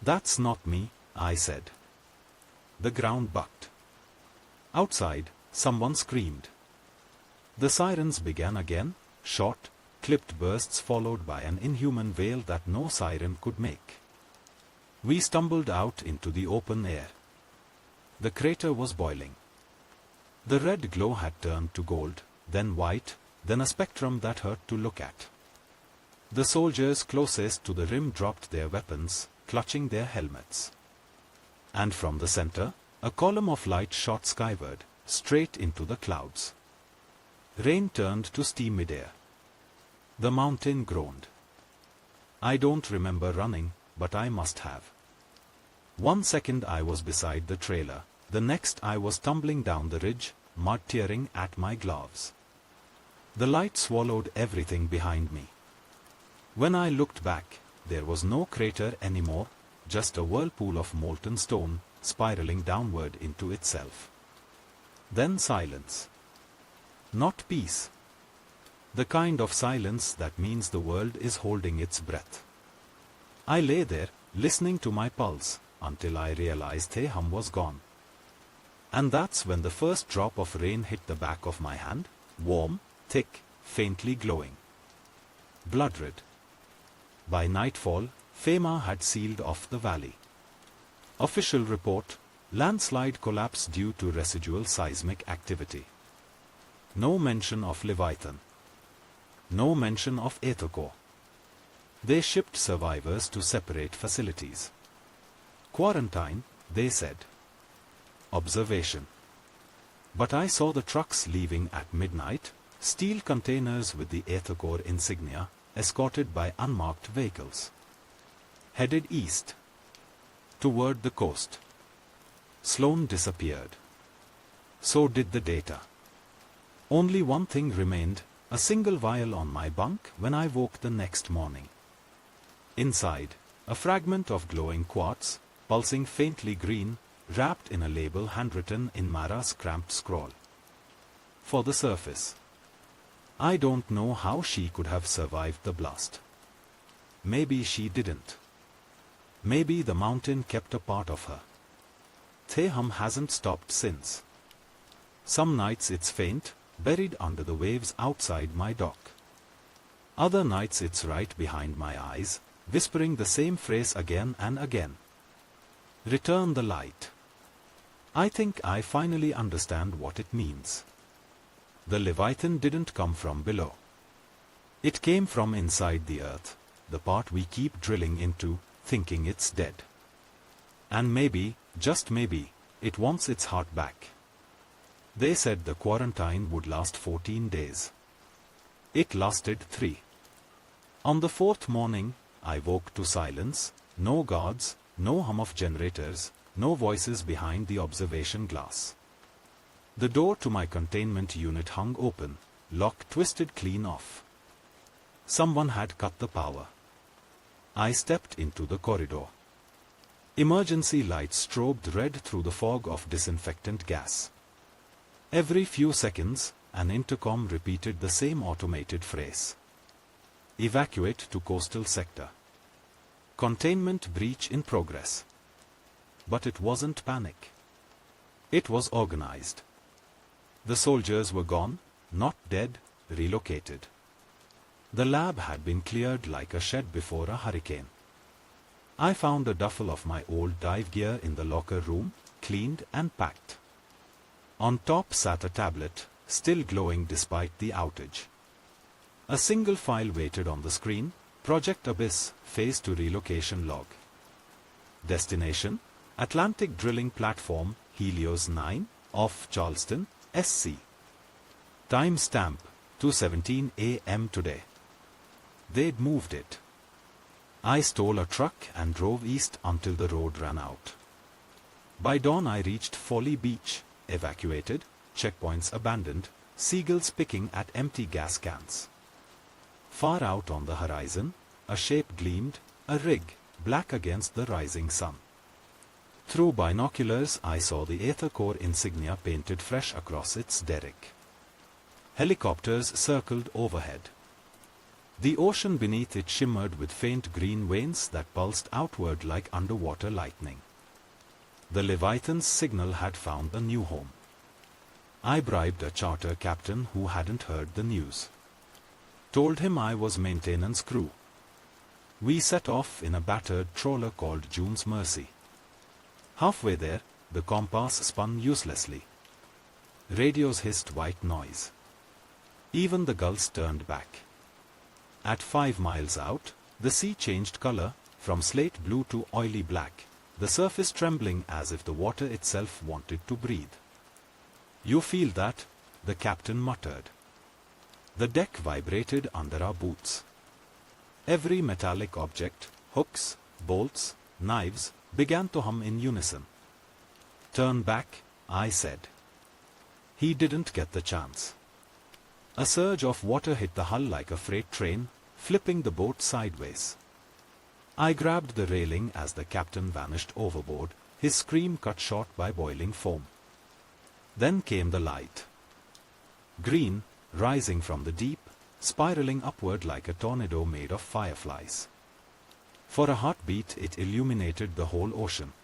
That's not me, I said. The ground bucked. Outside, someone screamed. The sirens began again, short, clipped bursts followed by an inhuman wail that no siren could make. We stumbled out into the open air. The crater was boiling. The red glow had turned to gold, then white, then a spectrum that hurt to look at. The soldiers closest to the rim dropped their weapons, clutching their helmets. And from the center, a column of light shot skyward, straight into the clouds. Rain turned to steam midair. The mountain groaned. I don't remember running, but I must have. 1 second I was beside the trailer, the next I was tumbling down the ridge, mud tearing at my gloves. The light swallowed everything behind me. When I looked back, there was no crater anymore, just a whirlpool of molten stone, spiraling downward into itself. Then silence. Not peace. The kind of silence that means the world is holding its breath. I lay there, listening to my pulse, until I realized Theham was gone. And that's when the first drop of rain hit the back of my hand, warm, thick, faintly glowing. Blood-red. By nightfall, FEMA had sealed off the valley. Official report, landslide collapse due to residual seismic activity. No mention of Leviathan. No mention of Aether Core. They shipped survivors to separate facilities. Quarantine, they said. Observation. But I saw the trucks leaving at midnight, steel containers with the Aether Core insignia, escorted by unmarked vehicles. Headed east. Toward the coast. Sloane disappeared. So did the data. Only one thing remained, a single vial on my bunk when I woke the next morning. Inside, a fragment of glowing quartz, pulsing faintly green, wrapped in a label handwritten in Mara's cramped scrawl. For the surface. I don't know how she could have survived the blast. Maybe she didn't. Maybe the mountain kept a part of her. Theham hasn't stopped since. Some nights it's faint, buried under the waves outside my dock. Other nights it's right behind my eyes, whispering the same phrase again and again. Return the light. I think I finally understand what it means. The Leviathan didn't come from below. It came from inside the earth, the part we keep drilling into, thinking it's dead. And maybe, just maybe, it wants its heart back. They said the quarantine would last 14 days. It lasted 3. On the 4th morning, I woke to silence, no guards, no hum of generators, no voices behind the observation glass. The door to my containment unit hung open, lock twisted clean off. Someone had cut the power. I stepped into the corridor. Emergency lights strobed red through the fog of disinfectant gas. Every few seconds, an intercom repeated the same automated phrase. Evacuate to coastal sector. Containment breach in progress. But it wasn't panic. It was organized. The soldiers were gone, not dead, relocated. The lab had been cleared like a shed before a hurricane. I found a duffel of my old dive gear in the locker room, cleaned and packed. On top sat a tablet, still glowing despite the outage. A single file waited on the screen, Project Abyss, Phase 2 Relocation Log. Destination, Atlantic Drilling Platform, Helios 9, off Charleston, SC. Time stamp, 2:17 a.m. today. They'd moved it. I stole a truck and drove east until the road ran out. By dawn I reached Folly Beach, evacuated, checkpoints abandoned, seagulls picking at empty gas cans. Far out on the horizon, a shape gleamed, a rig, black against the rising sun. Through binoculars I saw the Aether Core insignia painted fresh across its derrick. Helicopters circled overhead. The ocean beneath it shimmered with faint green veins that pulsed outward like underwater lightning. The Leviathan's signal had found a new home. I bribed a charter captain who hadn't heard the news. Told him I was maintenance crew. We set off in a battered trawler called June's Mercy. Halfway there, the compass spun uselessly. Radios hissed white noise. Even the gulls turned back. At 5 miles out, the sea changed color, from slate blue to oily black, the surface trembling as if the water itself wanted to breathe. You feel that? The captain muttered. The deck vibrated under our boots. Every metallic object, hooks, bolts, knives, began to hum in unison. Turn back, I said. He didn't get the chance. A surge of water hit the hull like a freight train, flipping the boat sideways. I grabbed the railing as the captain vanished overboard, his scream cut short by boiling foam. Then came the light. Green, rising from the deep, spiraling upward like a tornado made of fireflies. For a heartbeat it illuminated the whole ocean.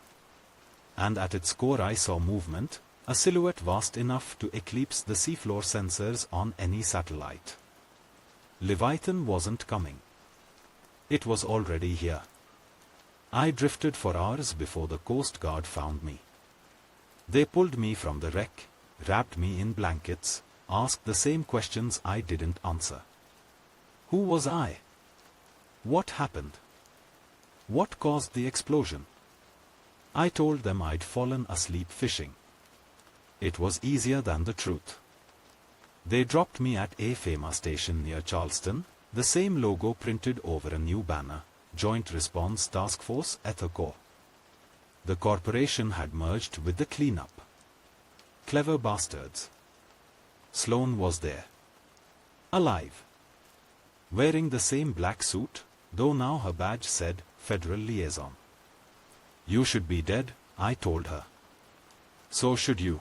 And at its core I saw movement, a silhouette vast enough to eclipse the seafloor sensors on any satellite. Leviathan wasn't coming. It was already here. I drifted for hours before the Coast Guard found me. They pulled me from the wreck, wrapped me in blankets, asked the same questions I didn't answer. Who was I? What happened? What caused the explosion? I told them I'd fallen asleep fishing. It was easier than the truth. They dropped me at a FEMA station near Charleston, the same logo printed over a new banner, Joint Response Task Force Aether Core. The corporation had merged with the cleanup. Clever bastards. Sloane was there. Alive. Wearing the same black suit, though now her badge said Federal Liaison. You should be dead, I told her. So should you.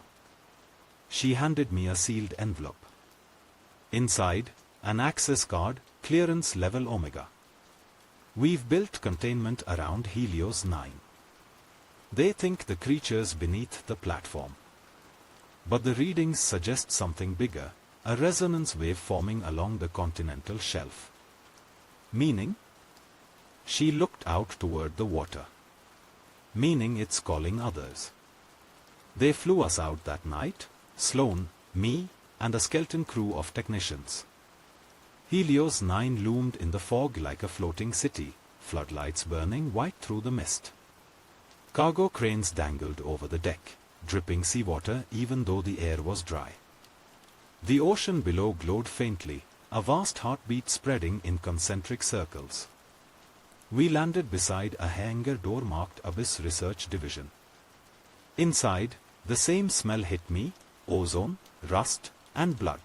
She handed me a sealed envelope. Inside, an access card, clearance level Omega. We've built containment around Helios 9. They think the creatures beneath the platform. But the readings suggest something bigger, a resonance wave forming along the continental shelf. Meaning? She looked out toward the water. Meaning it's calling others. They flew us out that night, Sloan, me, and a skeleton crew of technicians. Helios 9 loomed in the fog like a floating city, floodlights burning white through the mist. Cargo cranes dangled over the deck, dripping seawater even though the air was dry. The ocean below glowed faintly, a vast heartbeat spreading in concentric circles. We landed beside a hangar door marked Abyss Research Division. Inside, the same smell hit me: ozone, rust, and blood.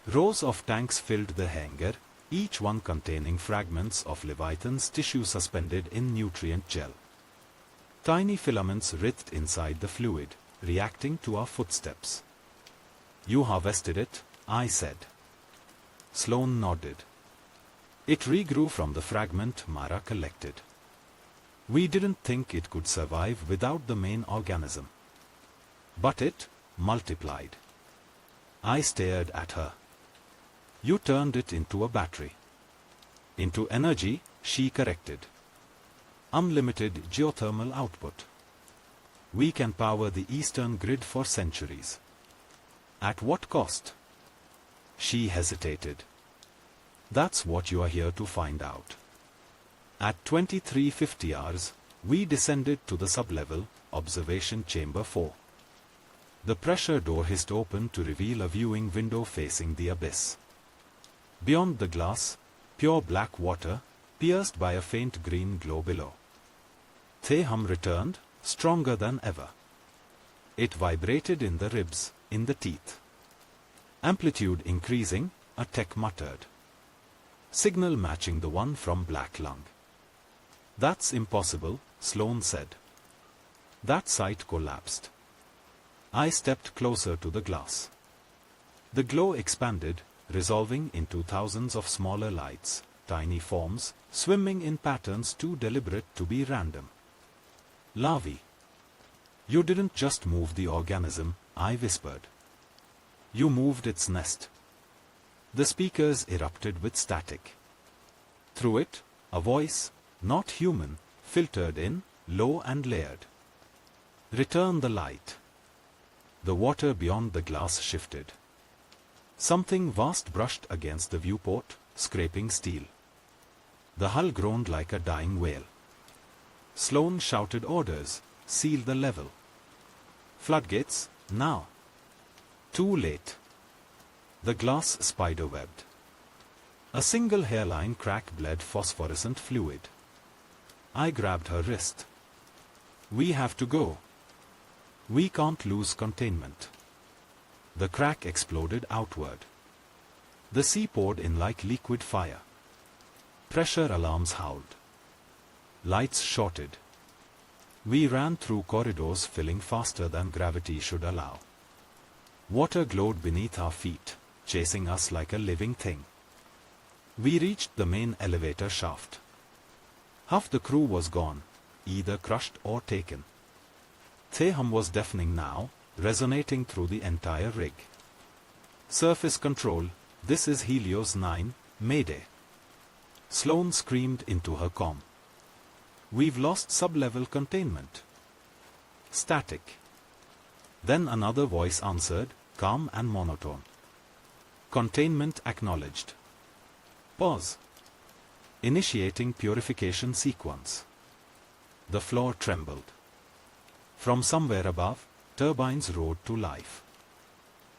Rows of tanks filled the hangar, each one containing fragments of Leviathan's tissue suspended in nutrient gel. Tiny filaments writhed inside the fluid, reacting to our footsteps. "You harvested it," I said. Sloan nodded. "It regrew from the fragment Mara collected. We didn't think it could survive without the main organism. But it multiplied." I stared at her. "You turned it into a battery." "Into energy," she corrected. "Unlimited geothermal output. We can power the eastern grid for centuries." "At what cost?" She hesitated. "That's what you are here to find out." At 2350 hours, we descended to the sublevel, observation chamber 4. The pressure door hissed open to reveal a viewing window facing the abyss. Beyond the glass, pure black water, pierced by a faint green glow below. Theham returned, stronger than ever. It vibrated in the ribs, in the teeth. Amplitude increasing, a tech muttered. Signal matching the one from Black Lung. "That's impossible," Sloan said. That sight collapsed. I stepped closer to the glass. The glow expanded, resolving into thousands of smaller lights, tiny forms, swimming in patterns too deliberate to be random. "Larvae. You didn't just move the organism," I whispered. "You moved its nest." The speakers erupted with static. Through it, a voice, not human, filtered in, low and layered. "Return the light." The water beyond the glass shifted. Something vast brushed against the viewport, scraping steel. The hull groaned like a dying whale. Sloan shouted orders: "Seal the level." "Floodgates, now." Too late. The glass spiderwebbed. A single hairline crack bled phosphorescent fluid. I grabbed her wrist. "We have to go. We can't lose containment." The crack exploded outward. The sea poured in like liquid fire. Pressure alarms howled. Lights shorted. We ran through corridors filling faster than gravity should allow. Water glowed beneath our feet, chasing us like a living thing. We reached the main elevator shaft. Half the crew was gone, either crushed or taken. Theham was deafening now, resonating through the entire rig. "Surface control, this is Helios 9, Mayday." Sloan screamed into her comm. "We've lost sub-level containment." Static. Then another voice answered, calm and monotone. "Containment acknowledged. Pause. Initiating purification sequence." The floor trembled. From somewhere above, turbines roared to life.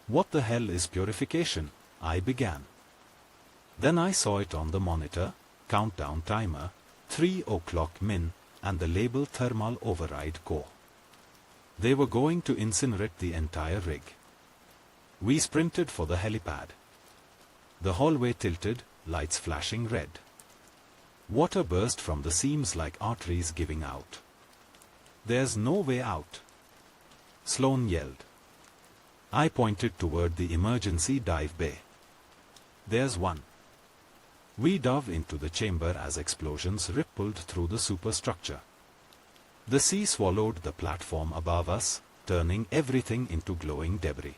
"What the hell is purification?" I began. Then I saw it on the monitor, countdown timer, 3 o'clock min, and the label thermal override core. They were going to incinerate the entire rig. We sprinted for the helipad. The hallway tilted, lights flashing red. Water burst from the seams like arteries giving out. "There's no way out," Sloan yelled. I pointed toward the emergency dive bay. "There's one." We dove into the chamber as explosions rippled through the superstructure. The sea swallowed the platform above us, turning everything into glowing debris.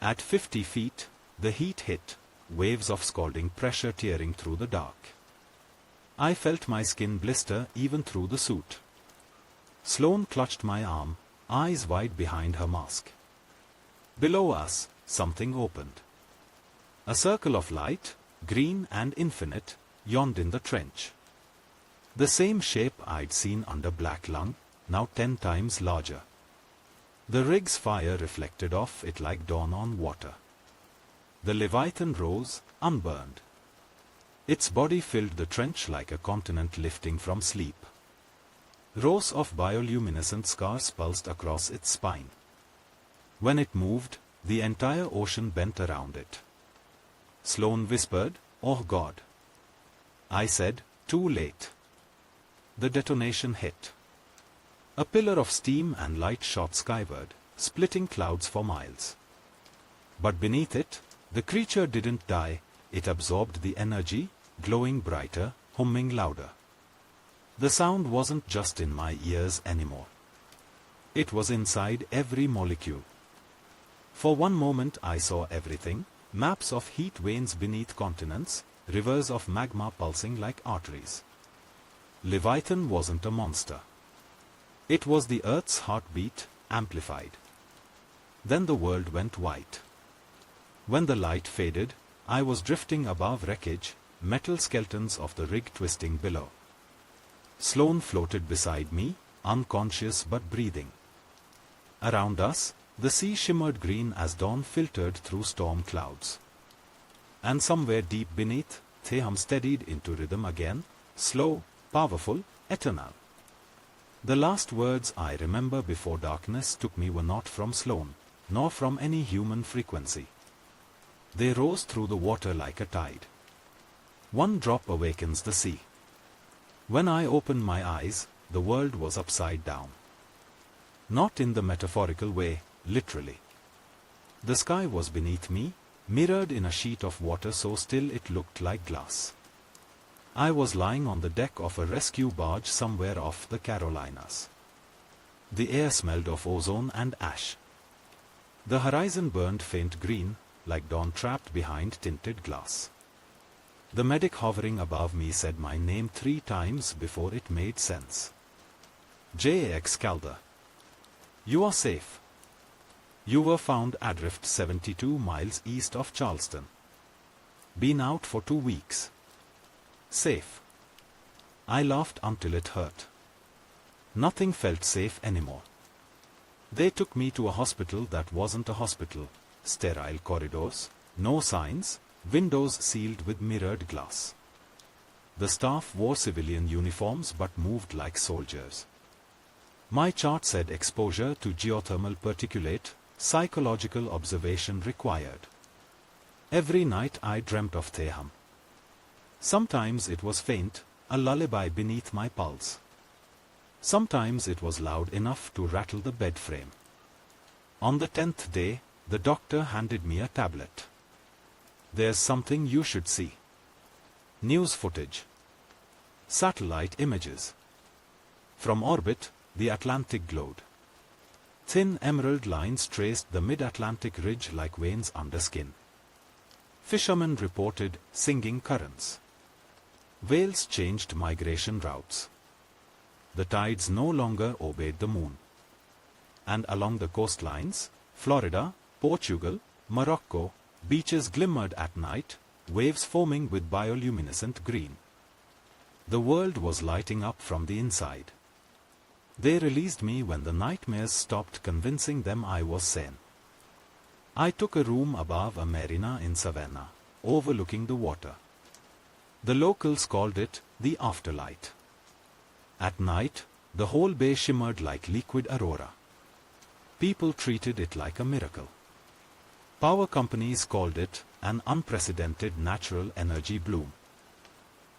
At 50 feet, the heat hit, waves of scalding pressure tearing through the dark. I felt my skin blister even through the suit. Sloane clutched my arm, eyes wide behind her mask. Below us, something opened. A circle of light, green and infinite, yawned in the trench. The same shape I'd seen under Black Lung, now 10 times larger. The rig's fire reflected off it like dawn on water. The Leviathan rose, unburned. Its body filled the trench like a continent lifting from sleep. Rows of bioluminescent scars pulsed across its spine. When it moved, the entire ocean bent around it. Sloane whispered, "Oh God." I said, "Too late." The detonation hit. A pillar of steam and light shot skyward, splitting clouds for miles. But beneath it, the creature didn't die, it absorbed the energy, glowing brighter, humming louder. The sound wasn't just in my ears anymore. It was inside every molecule. For one moment I saw everything, maps of heat veins beneath continents, rivers of magma pulsing like arteries. Leviathan wasn't a monster. It was the Earth's heartbeat, amplified. Then the world went white. When the light faded, I was drifting above wreckage, metal skeletons of the rig twisting below. Sloane floated beside me, unconscious but breathing. Around us, the sea shimmered green as dawn filtered through storm clouds. And somewhere deep beneath, Theham steadied into rhythm again, slow, powerful, eternal. The last words I remember before darkness took me were not from Sloane, nor from any human frequency. They rose through the water like a tide. One drop awakens the sea. When I opened my eyes, the world was upside down. Not in the metaphorical way, literally. The sky was beneath me, mirrored in a sheet of water so still it looked like glass. I was lying on the deck of a rescue barge somewhere off the Carolinas. The air smelled of ozone and ash. The horizon burned faint green, like dawn trapped behind tinted glass. The medic hovering above me said my name 3 times before it made sense. J.X. Calder. You are safe. You were found adrift 72 miles east of Charleston. Been out for 2 weeks. Safe. I laughed until it hurt. Nothing felt safe anymore. They took me to a hospital that wasn't a hospital. Sterile corridors, no signs, windows sealed with mirrored glass. The staff wore civilian uniforms but moved like soldiers. My chart said exposure to geothermal particulate, psychological observation required. Every night I dreamt of Theham. Sometimes it was faint, a lullaby beneath my pulse. Sometimes it was loud enough to rattle the bed frame. On the 10th day, the doctor handed me a tablet. There's something you should see. News footage. Satellite images. From orbit, the Atlantic glowed. Thin emerald lines traced the mid-Atlantic ridge like veins under skin. Fishermen reported singing currents. Whales changed migration routes. The tides no longer obeyed the moon. And along the coastlines, Florida, Portugal, Morocco, beaches glimmered at night, waves foaming with bioluminescent green. The world was lighting up from the inside. They released me when the nightmares stopped convincing them I was sane. I took a room above a marina in Savannah, overlooking the water. The locals called it the afterlight. At night, the whole bay shimmered like liquid aurora. People treated it like a miracle. Power companies called it an unprecedented natural energy bloom.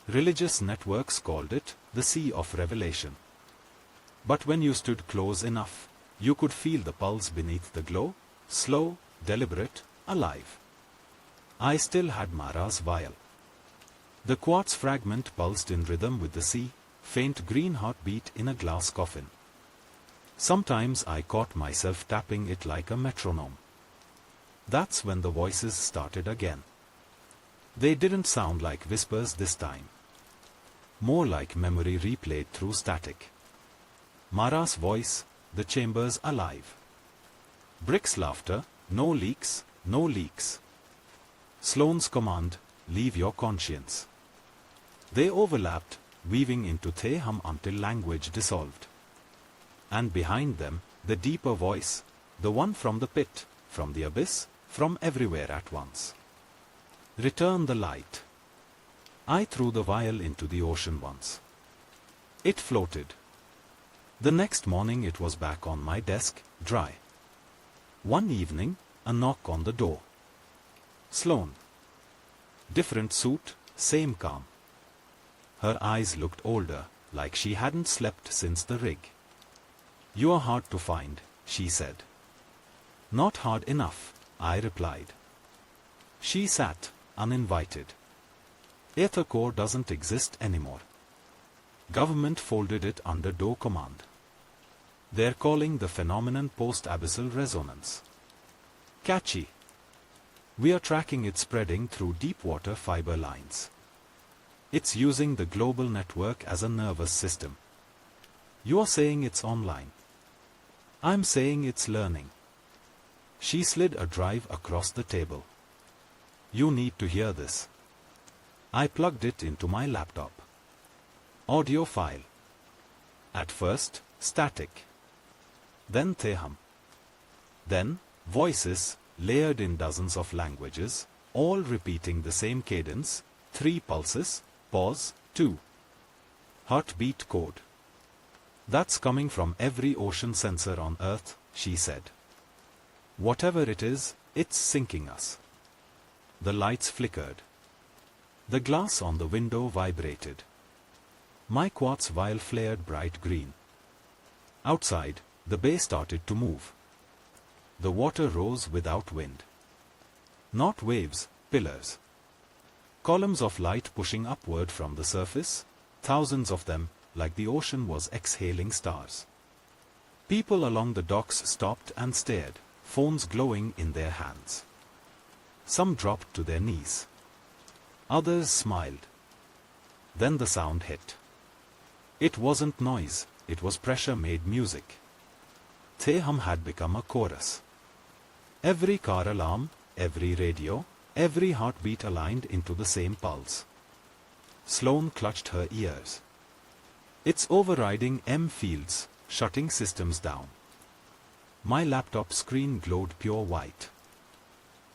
Religious networks called it the Sea of Revelation. But when you stood close enough, you could feel the pulse beneath the glow, slow, deliberate, alive. I still had Mara's vial. The quartz fragment pulsed in rhythm with the sea, faint green heartbeat in a glass coffin. Sometimes I caught myself tapping it like a metronome. That's when the voices started again. They didn't sound like whispers this time. More like memory replayed through static. Mara's voice, the chambers alive. Brick's laughter, no leaks, no leaks. Sloane's command, leave your conscience. They overlapped, weaving into The Hum until language dissolved. And behind them, the deeper voice, the one from the pit, from the abyss, from everywhere at once. Return the light. I threw the vial into the ocean once. It floated. The next morning it was back on my desk, dry. One evening, a knock on the door. Sloane. Different suit, same calm. Her eyes looked older, like she hadn't slept since the rig. "You are hard to find," she said. "Not hard enough," I replied. She sat, uninvited. Ether Core doesn't exist anymore. Government folded it under DOE command. They're calling the phenomenon post-abyssal resonance. Catchy. We are tracking it spreading through deep-water fiber lines. It's using the global network as a nervous system. You're saying it's online. I'm saying it's learning. She slid a drive across the table. You need to hear this. I plugged it into my laptop. Audio file. At first, static. Then The Hum. Then, voices, layered in dozens of languages, all repeating the same cadence, 3 pulses, pause, 2. Heartbeat code. That's coming from every ocean sensor on Earth, she said. Whatever it is, it's syncing us. The lights flickered. The glass on the window vibrated. My quartz vial flared bright green. Outside, the bay started to move. The water rose without wind. Not waves, pillars. Columns of light pushing upward from the surface, thousands of them, like the ocean was exhaling stars. People along the docks stopped and stared, phones glowing in their hands. Some dropped to their knees. Others smiled. Then the sound hit. It wasn't noise, it was pressure-made music. The Hum had become a chorus. Every car alarm, every radio, every heartbeat aligned into the same pulse. Sloane clutched her ears. It's overriding M fields, shutting systems down. My laptop screen glowed pure white.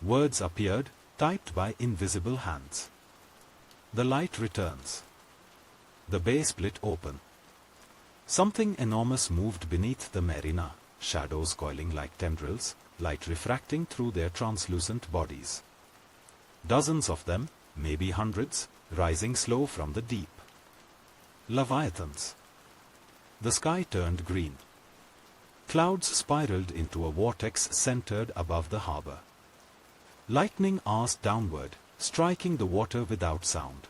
Words appeared, typed by invisible hands. The light returns. The bay split open. Something enormous moved beneath the marina, shadows coiling like tendrils, light refracting through their translucent bodies. Dozens of them, maybe hundreds, rising slow from the deep. Leviathans. The sky turned green. Clouds spiraled into a vortex centered above the harbor. Lightning arsed downward, striking the water without sound.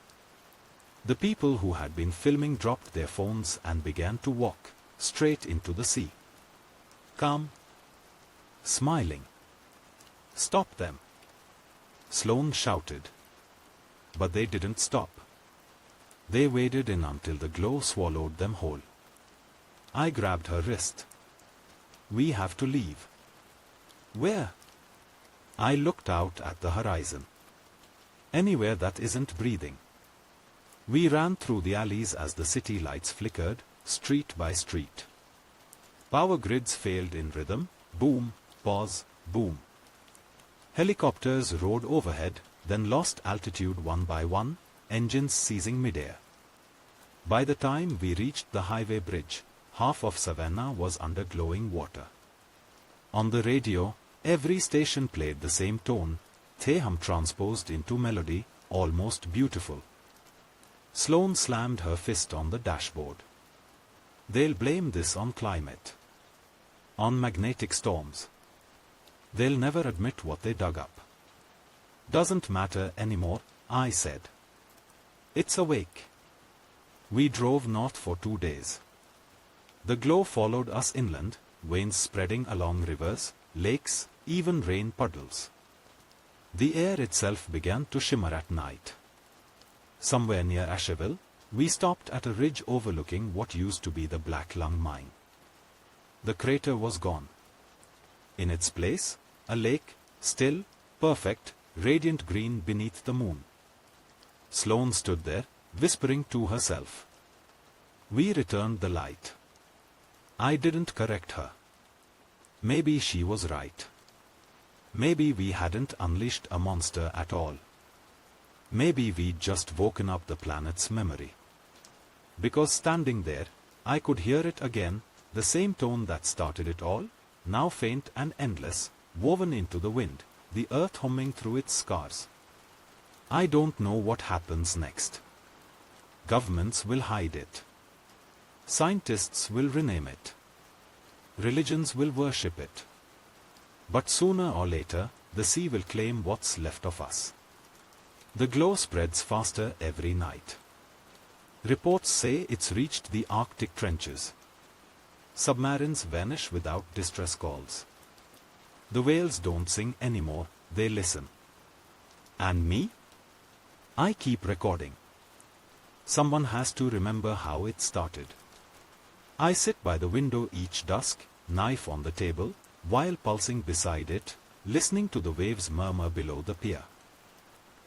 The people who had been filming dropped their phones and began to walk, straight into the sea. Calm. Smiling. Stop them. Sloane shouted. But they didn't stop. They waded in until the glow swallowed them whole. I grabbed her wrist. We have to leave. Where? I looked out at the horizon. Anywhere that isn't breathing. We ran through the alleys as the city lights flickered, street by street. Power grids failed in rhythm, boom, pause, boom. Helicopters rode overhead, then lost altitude one by one, engines seizing midair. By the time we reached the highway bridge, half of Savannah was under glowing water. On the radio, every station played the same tone, The Hum transposed into melody, almost beautiful. Sloane slammed her fist on the dashboard. They'll blame this on climate. On magnetic storms. They'll never admit what they dug up. Doesn't matter anymore, I said. It's awake. We drove north for 2 days. The glow followed us inland, veins spreading along rivers, lakes, even rain puddles. The air itself began to shimmer at night. Somewhere near Asheville, we stopped at a ridge overlooking what used to be the Black Lung mine. The crater was gone. In its place, a lake, still, perfect, radiant green beneath the moon. Sloane stood there, whispering to herself. We returned the light. I didn't correct her. Maybe she was right. Maybe we hadn't unleashed a monster at all. Maybe we'd just woken up the planet's memory. Because standing there, I could hear it again, the same tone that started it all, now faint and endless, woven into the wind, the earth humming through its scars. I don't know what happens next. Governments will hide it. Scientists will rename it. Religions will worship it. But sooner or later, the sea will claim what's left of us. The glow spreads faster every night. Reports say it's reached the Arctic trenches. Submarines vanish without distress calls. The whales don't sing anymore, they listen. And me? I keep recording. Someone has to remember how it started. I sit by the window each dusk, knife on the table, while pulsing beside it, listening to the waves murmur below the pier.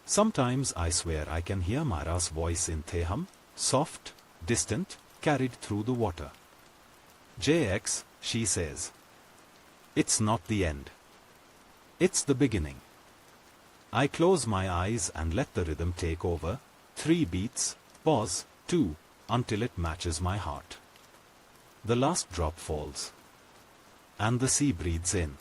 Sometimes I swear I can hear Mara's voice in Theham, soft, distant, carried through the water. JX, she says. It's not the end. It's the beginning. I close my eyes and let the rhythm take over, 3 beats, pause, 2, until it matches my heart. The last drop falls. And the sea breathes in.